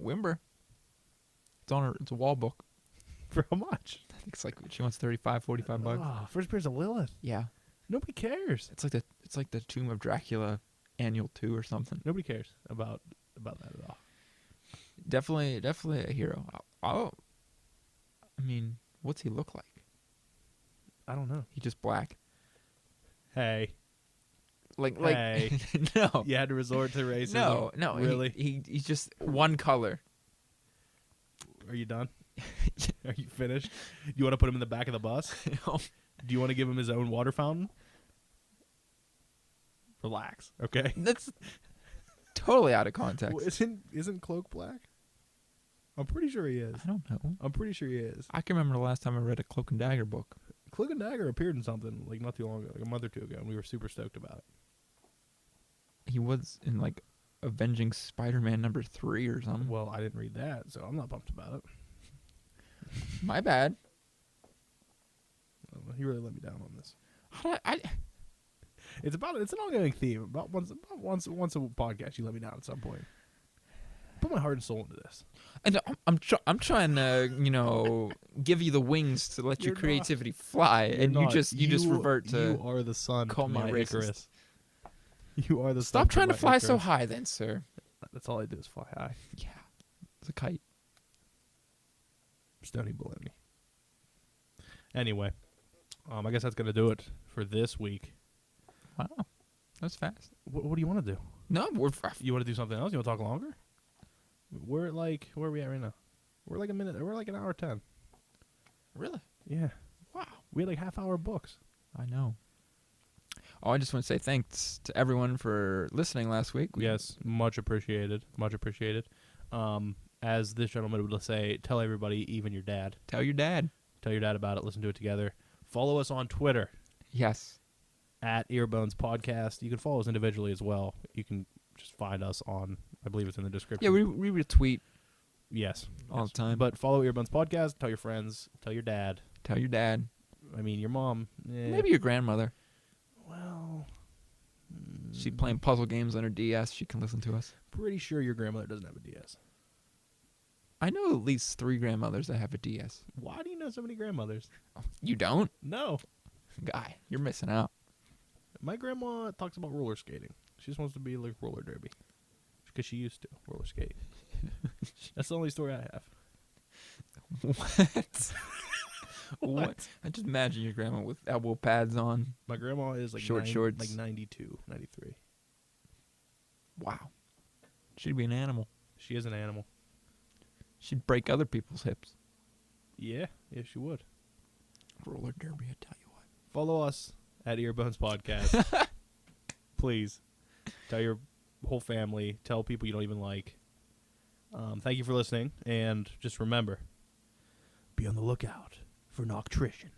Wimber. It's a wall book. For how much? I think it's like she wants $35, $45. Oh, first appearance of Lilith. Yeah. Nobody cares. It's like the Tomb of Dracula Annual 2 or something. Nobody cares about that at all. Definitely a hero. I mean, what's he look like? I don't know. He just black. Hey. Like Hey. no. You had to resort to racism. No. Really? He's just one color. Are you done? Are you finished? Do you want to put him in the back of the bus? Do you want to give him his own water fountain? Relax, okay? That's totally out of context. Well, isn't Cloak black? I'm pretty sure he is. I don't know. I'm pretty sure he is. I can remember the last time I read a Cloak and Dagger book. Cloak and Dagger appeared in something like not too long ago, like a month or two ago, and we were super stoked about it. He was in like Avenging Spider-Man #3 or something. Well, I didn't read that, so I'm not pumped about it. My bad. He really let me down on this. How did I It's an ongoing theme. About once a podcast, you let me down at some point. Put my heart and soul into this. And I'm trying to give you the wings to let your You're creativity fly, and you just revert to. You are the sun. call to me my racist. Icarus. You are the sun. Stop trying my to fly so Icarus. high, then, sir. That's all I do is fly high. Yeah, it's a kite. Stony baloney. Anyway, I guess that's gonna do it for this week. Wow, that's fast. What do you want to do? No, You want to do something else? You want to talk longer? Where are we at right now? We're like a minute. We're like an hour 10. really. Yeah. Wow. We had like half-hour books. I know. Oh, I just want to say thanks to everyone for listening last week. Yes, much appreciated. Much appreciated. as this gentleman would say, tell everybody, even your dad. Tell your dad. Tell your dad about it. Listen to it together. Follow us on Twitter Yes. at Earbones Podcast. You can follow us individually as well. You can just find us on, I believe it's in the description. Yeah, we retweet Yes. all the time. But follow Earbones Podcast. Tell your friends. Tell your dad. Tell your dad. I mean, your mom. Maybe your grandmother. Well, She's playing puzzle games on her DS. She can listen to us. pretty sure your grandmother doesn't have a DS. I know at least 3 grandmothers that have a DS. Why do you know so many grandmothers? You don't? No. Guy, you're missing out. My grandma talks about roller skating. She just wants to be like roller derby. Because she used to roller skate. That's the only story I have. What? What? I just imagine your grandma with elbow pads on. My grandma is like Shorts. like 92, 93. Wow. She'd be an animal. She is an animal. She'd break other people's hips. Yeah, she would. Roller derby, I tell you what. Follow us at Earbones Podcast. Please. Tell your whole family. Tell people you don't even like. Thank you for listening. And just remember, be on the lookout for Noctrition.